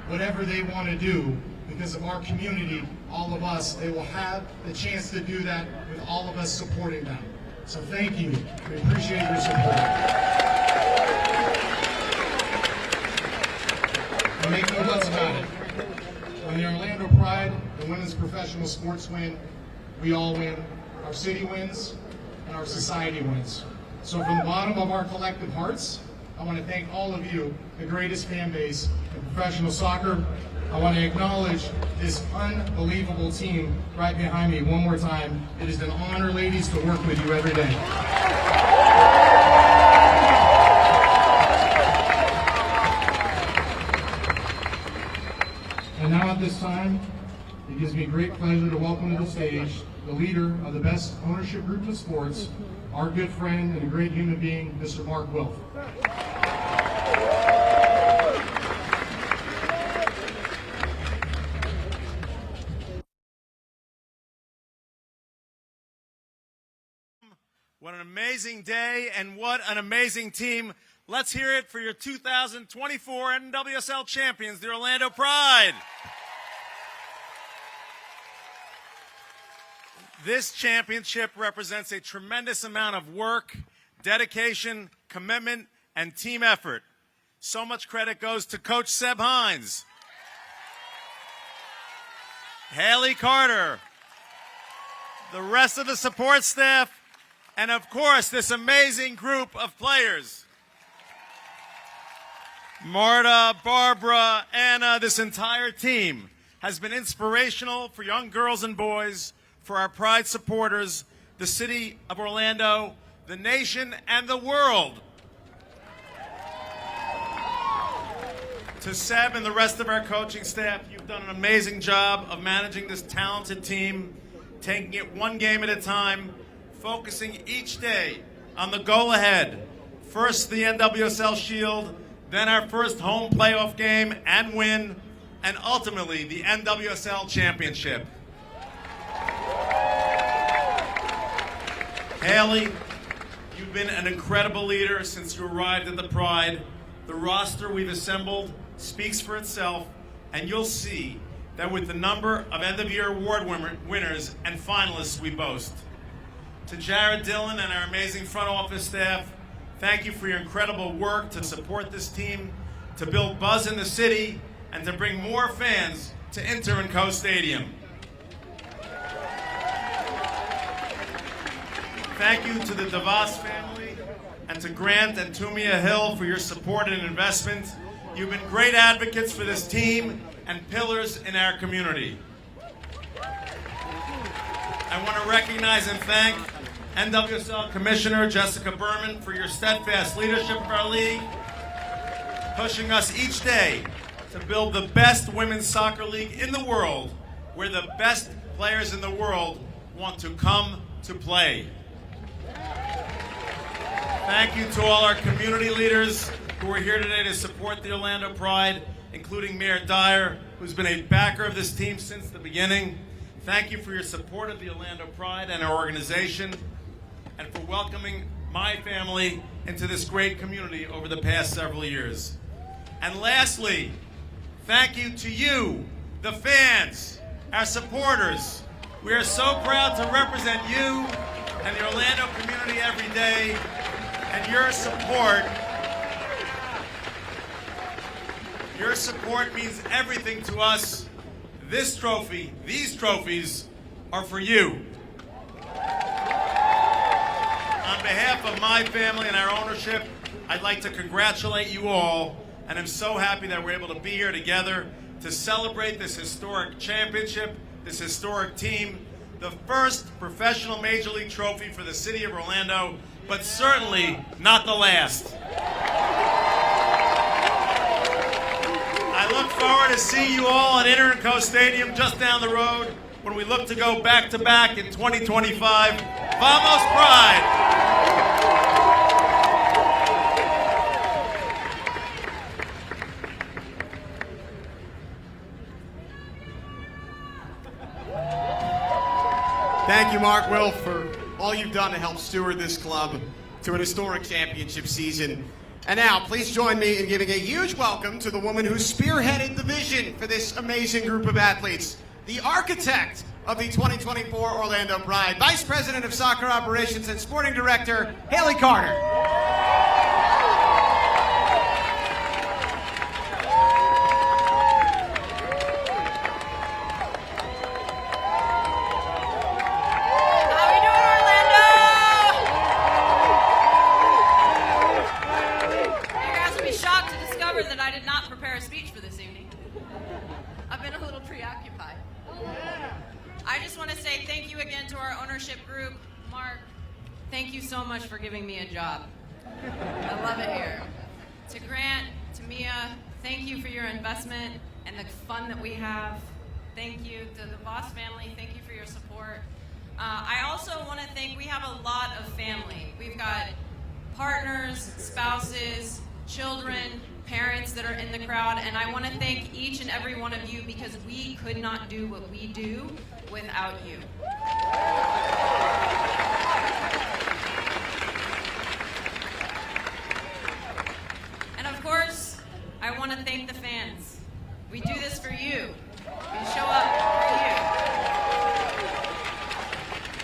whatever they want to do, because of our community, all of us, they will have the chance to do that with all of us supporting them. So thank you. We appreciate your support. And make no bones about it. When the Orlando Pride, the women's professional sports win, we all win. Our city wins, and our society wins. So from the bottom of our collective hearts, I want to thank all of you, the greatest fan base in professional soccer. I want to acknowledge this unbelievable team right behind me one more time. It is an honor, ladies, to work with you every day. And now at this time, it gives me great pleasure to welcome to the stage the leader of the best ownership group in sports, our good friend and a great human being, Mr. Mark Wilf. What an amazing day and what an amazing team. Let's hear it for your 2024 NWSL champions, the Orlando Pride. This championship represents a tremendous amount of work, dedication, commitment, and team effort. So much credit goes to Coach Seb Hines, Haley Carter, the rest of the support staff, and of course, this amazing group of players. Marta, Barbara, Anna, this entire team has been inspirational for young girls and boys, for our Pride supporters, the city of Orlando, the nation, and the world. To Seb and the rest of our coaching staff, you've done an amazing job of managing this talented team, taking it one game at a time, focusing each day on the goal ahead. First, the NWSL Shield, then our first home playoff game and win, and ultimately the NWSL Championship. Haley, you've been an incredible leader since you arrived at the Pride. The roster we've assembled speaks for itself, and you'll see that with the number of end-of-year award winners and finalists we boast. To Jared Dillon and our amazing front office staff, thank you for your incredible work to support this team, to build buzz in the city, and to bring more fans to Inter and Co Stadium. Thank you to the DeVos family and to Grant and Tumia Hill for your support and investment. You've been great advocates for this team and pillars in our community. I want to recognize and thank NWSL Commissioner Jessica Berman for your steadfast leadership of our league, pushing us each day to build the best women's soccer league in the world, where the best players in the world want to come to play. Thank you to all our community leaders who are here today to support the Orlando Pride, including Mayor Dyer, who's been a backer of this team since the beginning. Thank you for your support of the Orlando Pride and our organization, and for welcoming my family into this great community over the past several years. And lastly, thank you to you, the fans, our supporters. We are so proud to represent you and the Orlando community every day, and your support means everything to us. This trophy, these trophies, are for you. On behalf of my family and our ownership, I'd like to congratulate you all, and I'm so happy that we're able to be here together to celebrate this historic championship, this historic team, the first professional Major League trophy for the city of Orlando, but certainly not the last. I look forward to seeing you all at Inter and Co Stadium just down the road when we look to go back-to-back in 2025. Vamos Pride! Thank you, Mark Wilf, for all you've done to help steward this club to an historic championship season. And now, please join me in giving a huge welcome to the woman who spearheaded the vision for this amazing group of athletes, the architect of the 2024 Orlando Pride, Vice President of Soccer Operations and Sporting Director, Haley Carter. That I did not prepare a speech for this evening. Mark, thank you so much for giving me a job. I love it here. To Grant, to Mia, thank you for your investment and the fun that we have. Thank you to the Voss family. Thank you for your support. I also want to thank, we have a lot of family. We've got partners, spouses, children, parents that are in the crowd, and I want to thank each and every one of you because we could not do what we do without you. And of course, I want to thank the fans. We do this for you. We show up for you.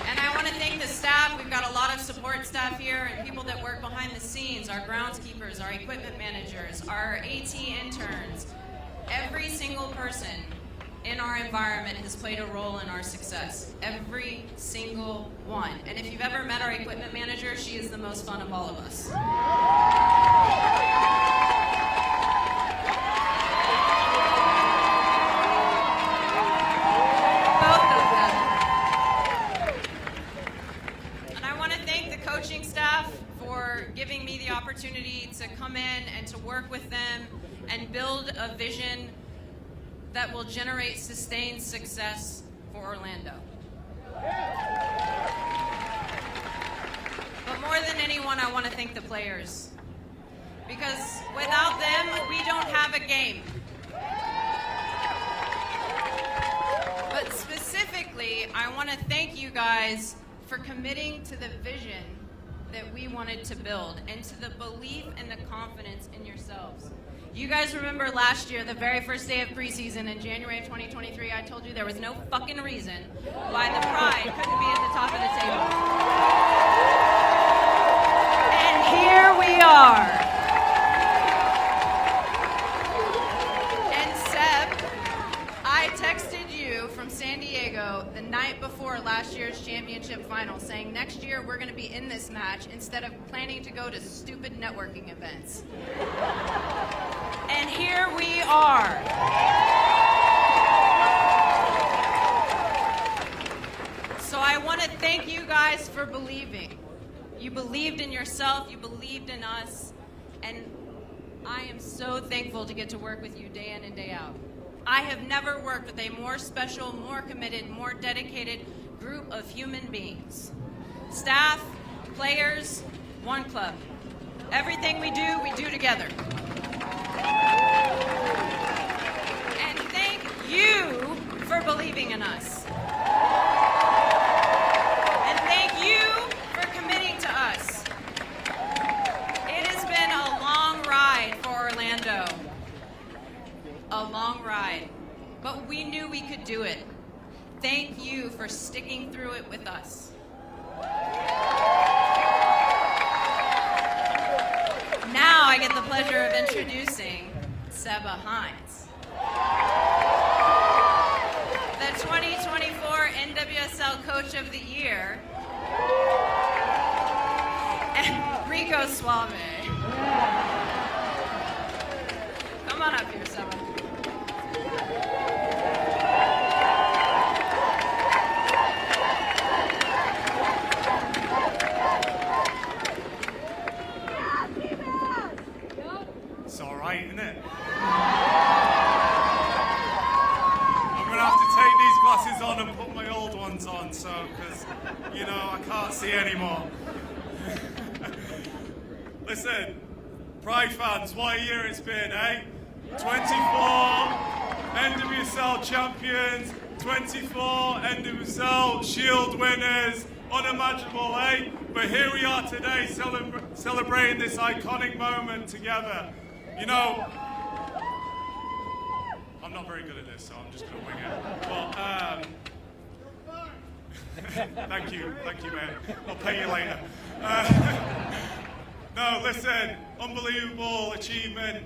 And I want to thank the staff. We've got a lot of support staff here and people that work behind the scenes, our groundskeepers, our equipment managers, our AT interns. Every single person in our environment has played a role in our success. Every single one. And if you've ever met our equipment manager, she is the most fun of all of us. Giving me the opportunity to come in and to work with them and build a vision that will generate sustained success for Orlando. But more than anyone, I want to thank the players, because without them, we don't have a game. But specifically, I want to thank you guys for committing to the vision that we wanted to build and to the belief and the confidence in yourselves. You guys remember last year, the very first day of preseason in January of 2023, I told you there was no fucking reason why the Pride couldn't be at the top of the table. And here we are. And Seb, I texted you from San Diego the night before last year's championship final saying next year we're going to be in this match instead of planning to go to stupid networking events. And here we are. So I want to thank you guys for believing. You believed in yourself, you believed in us, and I am so thankful to get to work with you day in and day out. I have never worked with a more special, more committed, more dedicated group of human beings. Staff, players, one club. Everything we do together. And thank you for believing in us. And thank you for committing to us. It has been a long ride for Orlando. A long ride, but we knew we could do it. Thank you for sticking through it with us. Now I get the pleasure of introducing Seba Hines, the 2024 NWSL Coach of the Year, and Rico Suave. Come on up here, Seba. It's all right, isn't it? I'm gonna have to take these glasses on and put my old ones on, because, I can't see anymore. Listen, Pride fans, what a year it's been, eh? 24 NWSL champions, 24 NWSL Shield winners, unimaginable, eh? But here we are today celebrating this iconic moment together. I'm not very good at this, so I'm just going to wing it. But, thank you, man. I'll pay you later. No, listen, unbelievable achievement.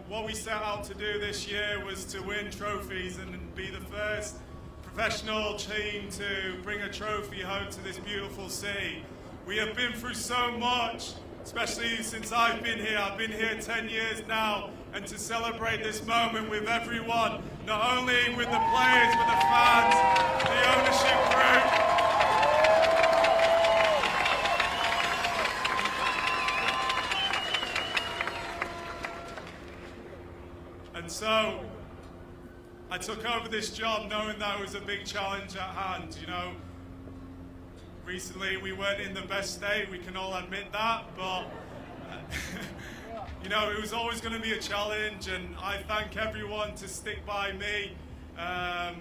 What we set out to do this year was to win trophies and be the first professional team to bring a trophy home to this beautiful city. We have been through so much, especially since I've been here. I've been here 10 years now, and to celebrate this moment with everyone, not only with the players, with the fans, the ownership group, So I took over this job knowing that it was a big challenge at hand. You know, recently we weren't in the best state, we can all admit that, but you know, it was always going to be a challenge, and I thank everyone to stick by me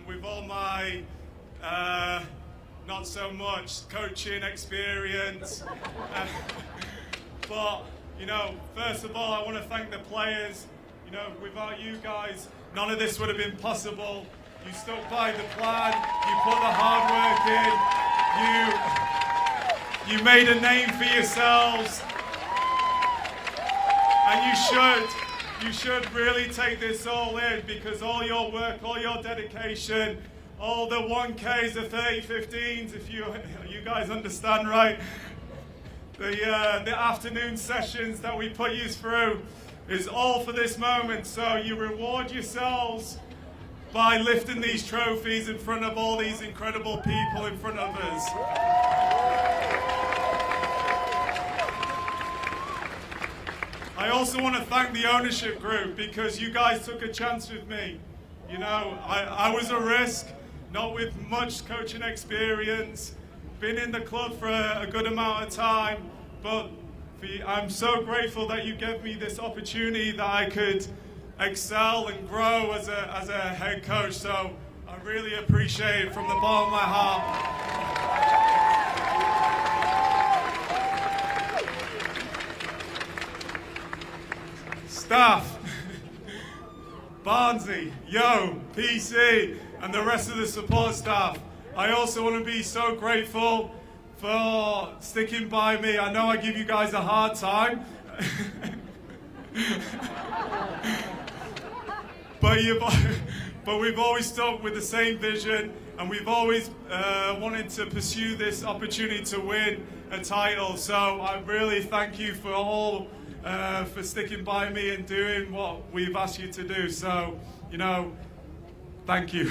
with all my not so much coaching experience. But, you know, first of all, I want to thank the players. You know, without you guys, none of this would have been possible. You stuck by the plan, you put the hard work in, you made a name for yourselves. And you should really take this all in, because all your work, all your dedication, all the 1Ks, the 30-15s, if you guys understand, right? The afternoon sessions that we put you through is all for this moment. So you reward yourselves by lifting these trophies in front of all these incredible people in front of us. I also want to thank the ownership group, because you guys took a chance with me. You know, I was a risk, not with much coaching experience, been in the club for a good amount of time, but I'm so grateful that you gave me this opportunity that I could excel and grow as a head coach. So I really appreciate it from the bottom of my heart. Staff, Barnsey, Yo, PC, and the rest of the support staff. I also want to be so grateful for sticking by me. I know I give you guys a hard time, but we've always stuck with the same vision, and we've always wanted to pursue this opportunity to win a title. So I really thank you for all for sticking by me and doing what we've asked you to do. So, you know, thank you.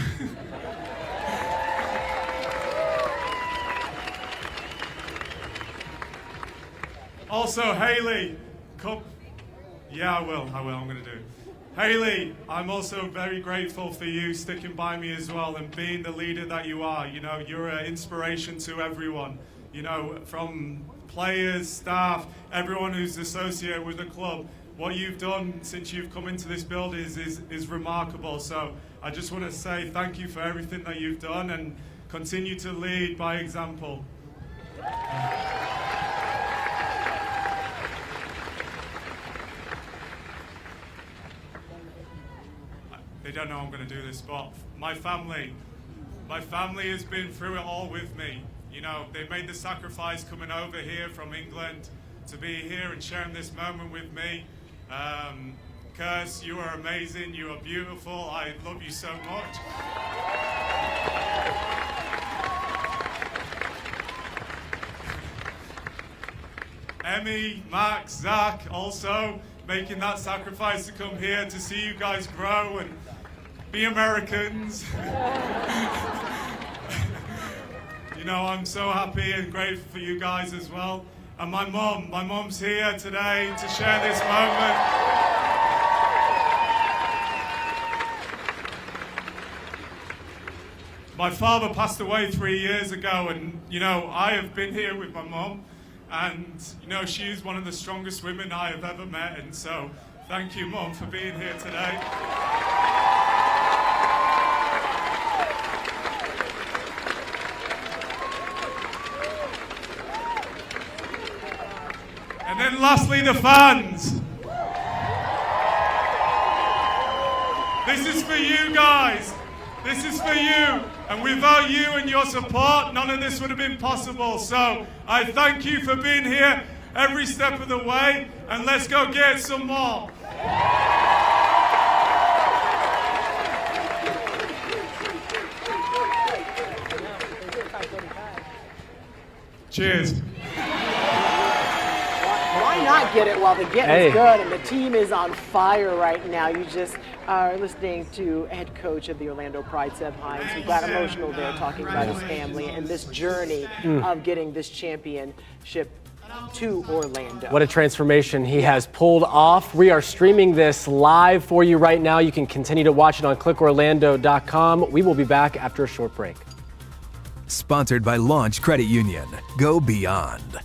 Also, Haley, come. Yeah, I will, I'm going to do it. Haley, I'm also very grateful for you sticking by me as well and being the leader that you are. You know, you're an inspiration to everyone, you know, from players, staff, everyone who's associated with the club. What you've done since you've come into this building is remarkable. So I just want to say thank you for everything that you've done, and continue to lead by example. They don't know I'm going to do this, but my family has been through it all with me. You know, they made the sacrifice coming over here from England to be here and sharing this moment with me. Kirst, you are amazing, you are beautiful, I love you so much. Emmy, Max, Zach, also making that sacrifice to come here to see you guys grow and be Americans. You know, I'm so happy and grateful for you guys as well. And my mom's here today to share this moment. My father passed away 3 years ago, and, you know, I have been here with my mom, and, you know, she's one of the strongest women I have ever met, and so thank you, Mom, for being here today. And then lastly, the fans. This is for you guys. This is for you. And without you and your support, none of this would have been possible. So I thank you for being here every step of the way, and let's go get some more. Cheers. Why not get it while the getting is good? And the team is on fire right now. You just are listening to head coach of the Orlando Pride, Seb Hines, who got emotional there talking about his family and this journey of getting this championship to Orlando. What a transformation he has pulled off. We are streaming this live for you right now. You can continue to watch it on clickorlando.com. We will be back after a short break. Sponsored by Launch Credit Union. Go beyond.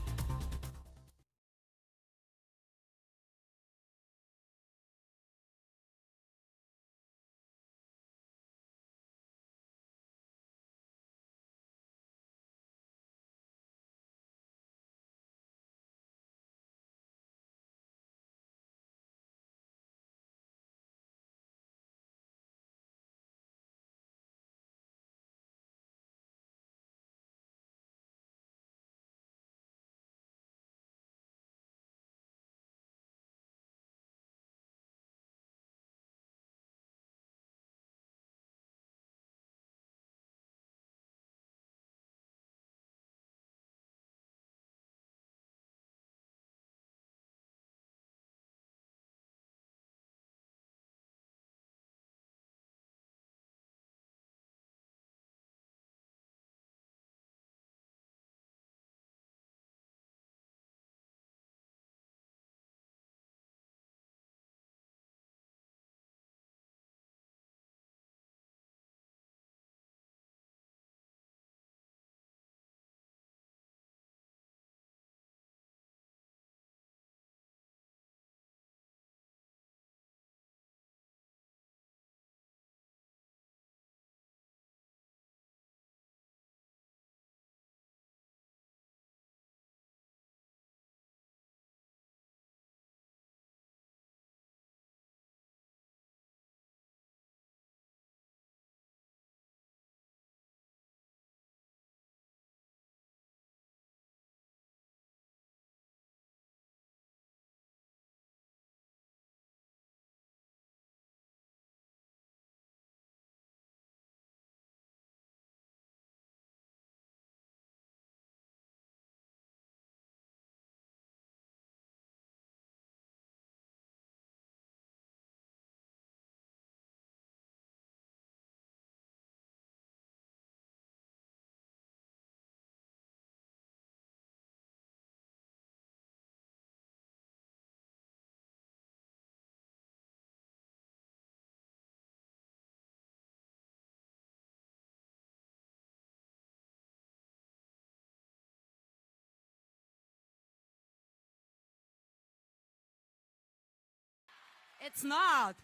It's not.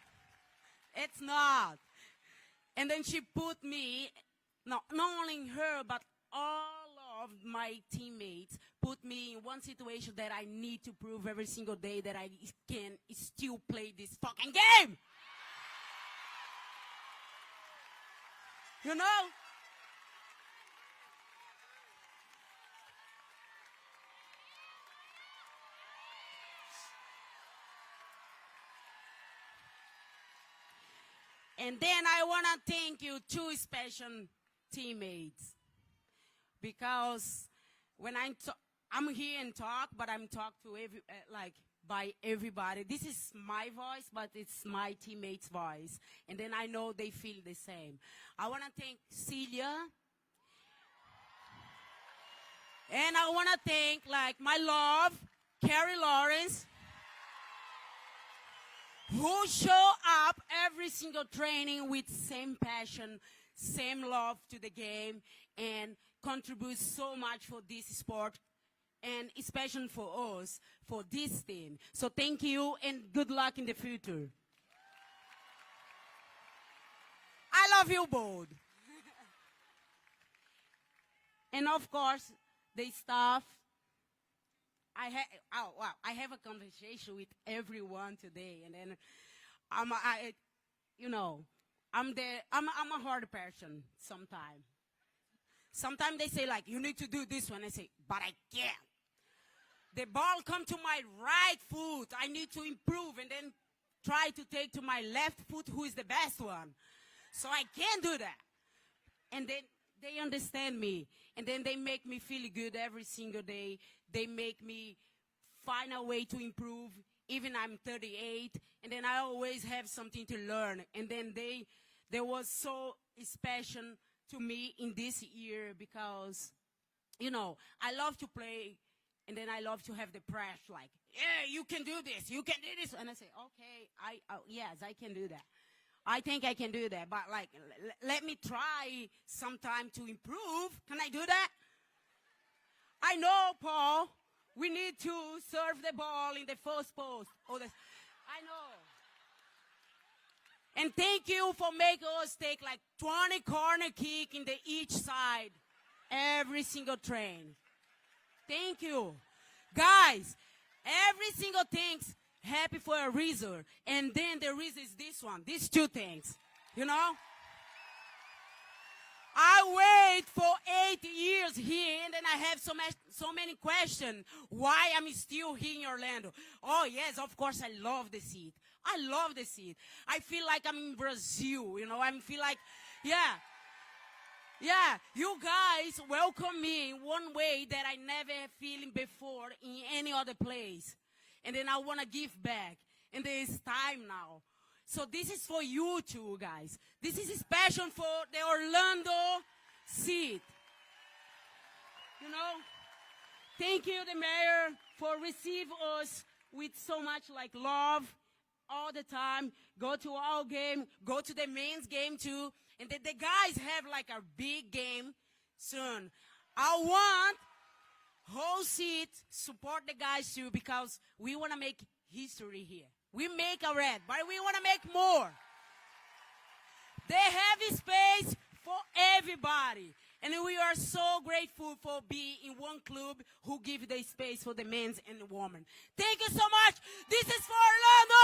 It's not. And then she put me, not only her, but all of my teammates put me in one situation that I need to prove every single day that I can still play this fucking game. You know? And then I want to thank you, two special teammates, because when I'm here and talk, but I'm talk to by everybody. This is my voice, but it's my teammates' voice, and then I know they feel the same. I want to thank Celia, and I want to thank my love, Carrie Lawrence, who show up every single training with same passion, same love to the game, and contribute so much for this sport, and especially for us, for this team. So thank you, and good luck in the future. I love you both. And of course, the staff. I have a conversation with everyone today, and then I'm a hard person sometimes. Sometimes they say you need to do this one. I say, but I can't. The ball come to my right foot. I need to improve, and then try to take to my left foot, who is the best one. So I can't do that. And then they understand me, and then they make me feel good every single day. They make me find a way to improve, even I'm 38, and then I always have something to learn. And then they was so special to me in this year because, I love to play And then I love to have the press like, yeah, you can do this, you can do this. And I say, okay, yes, I can do that. I think I can do that, but like, let me try sometime to improve. Can I do that? I know, Paul, we need to serve the ball in the first post. I know. And thank you for making us take like 20 corner kick in the each side, every single train. Thank you. Guys, every single thing's happy for a reason. And then the reason is this one, these two things, you know? I wait for 8 years here, and then I have so many questions. Why I'm still here in Orlando? Oh, yes, of course, I love the seat. I love the seat. I feel like I'm in Brazil, you know? I feel like, yeah, you guys welcome me in one way that I never feeling before in any other place. And then I want to give back. And there is time now. So this is for you two, guys. This is special for the Orlando seat. You know, thank you, the mayor, for receiving us with so much like love all the time. Go to our game, go to the men's game too. And the guys have like a big game soon. I want whole seat support the guys too, because we want to make history here. We make a red, but we want to make more. They have a space for everybody. And we are so grateful for being in one club who give the space for the men and the women. Thank you so much. This is for Orlando!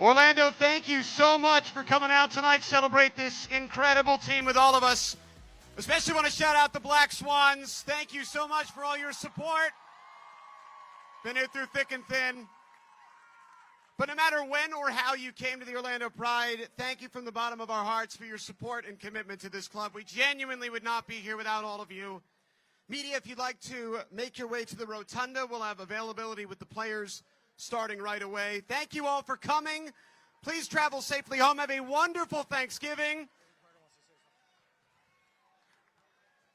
Orlando, thank you so much for coming out tonight, celebrate this incredible team with all of us. Especially want to shout out the Black Swans. Thank you so much for all your support. Been here through thick and thin. But no matter when or how you came to the Orlando Pride, thank you from the bottom of our hearts for your support and commitment to this club. We genuinely would not be here without all of you. Media, if you'd like to make your way to the Rotunda, we'll have availability with the players starting right away. Thank you all for coming. Please travel safely home. Have a wonderful Thanksgiving.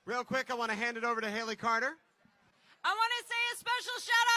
Real quick, I want to hand it over to Haley Carter. I want to say a special shout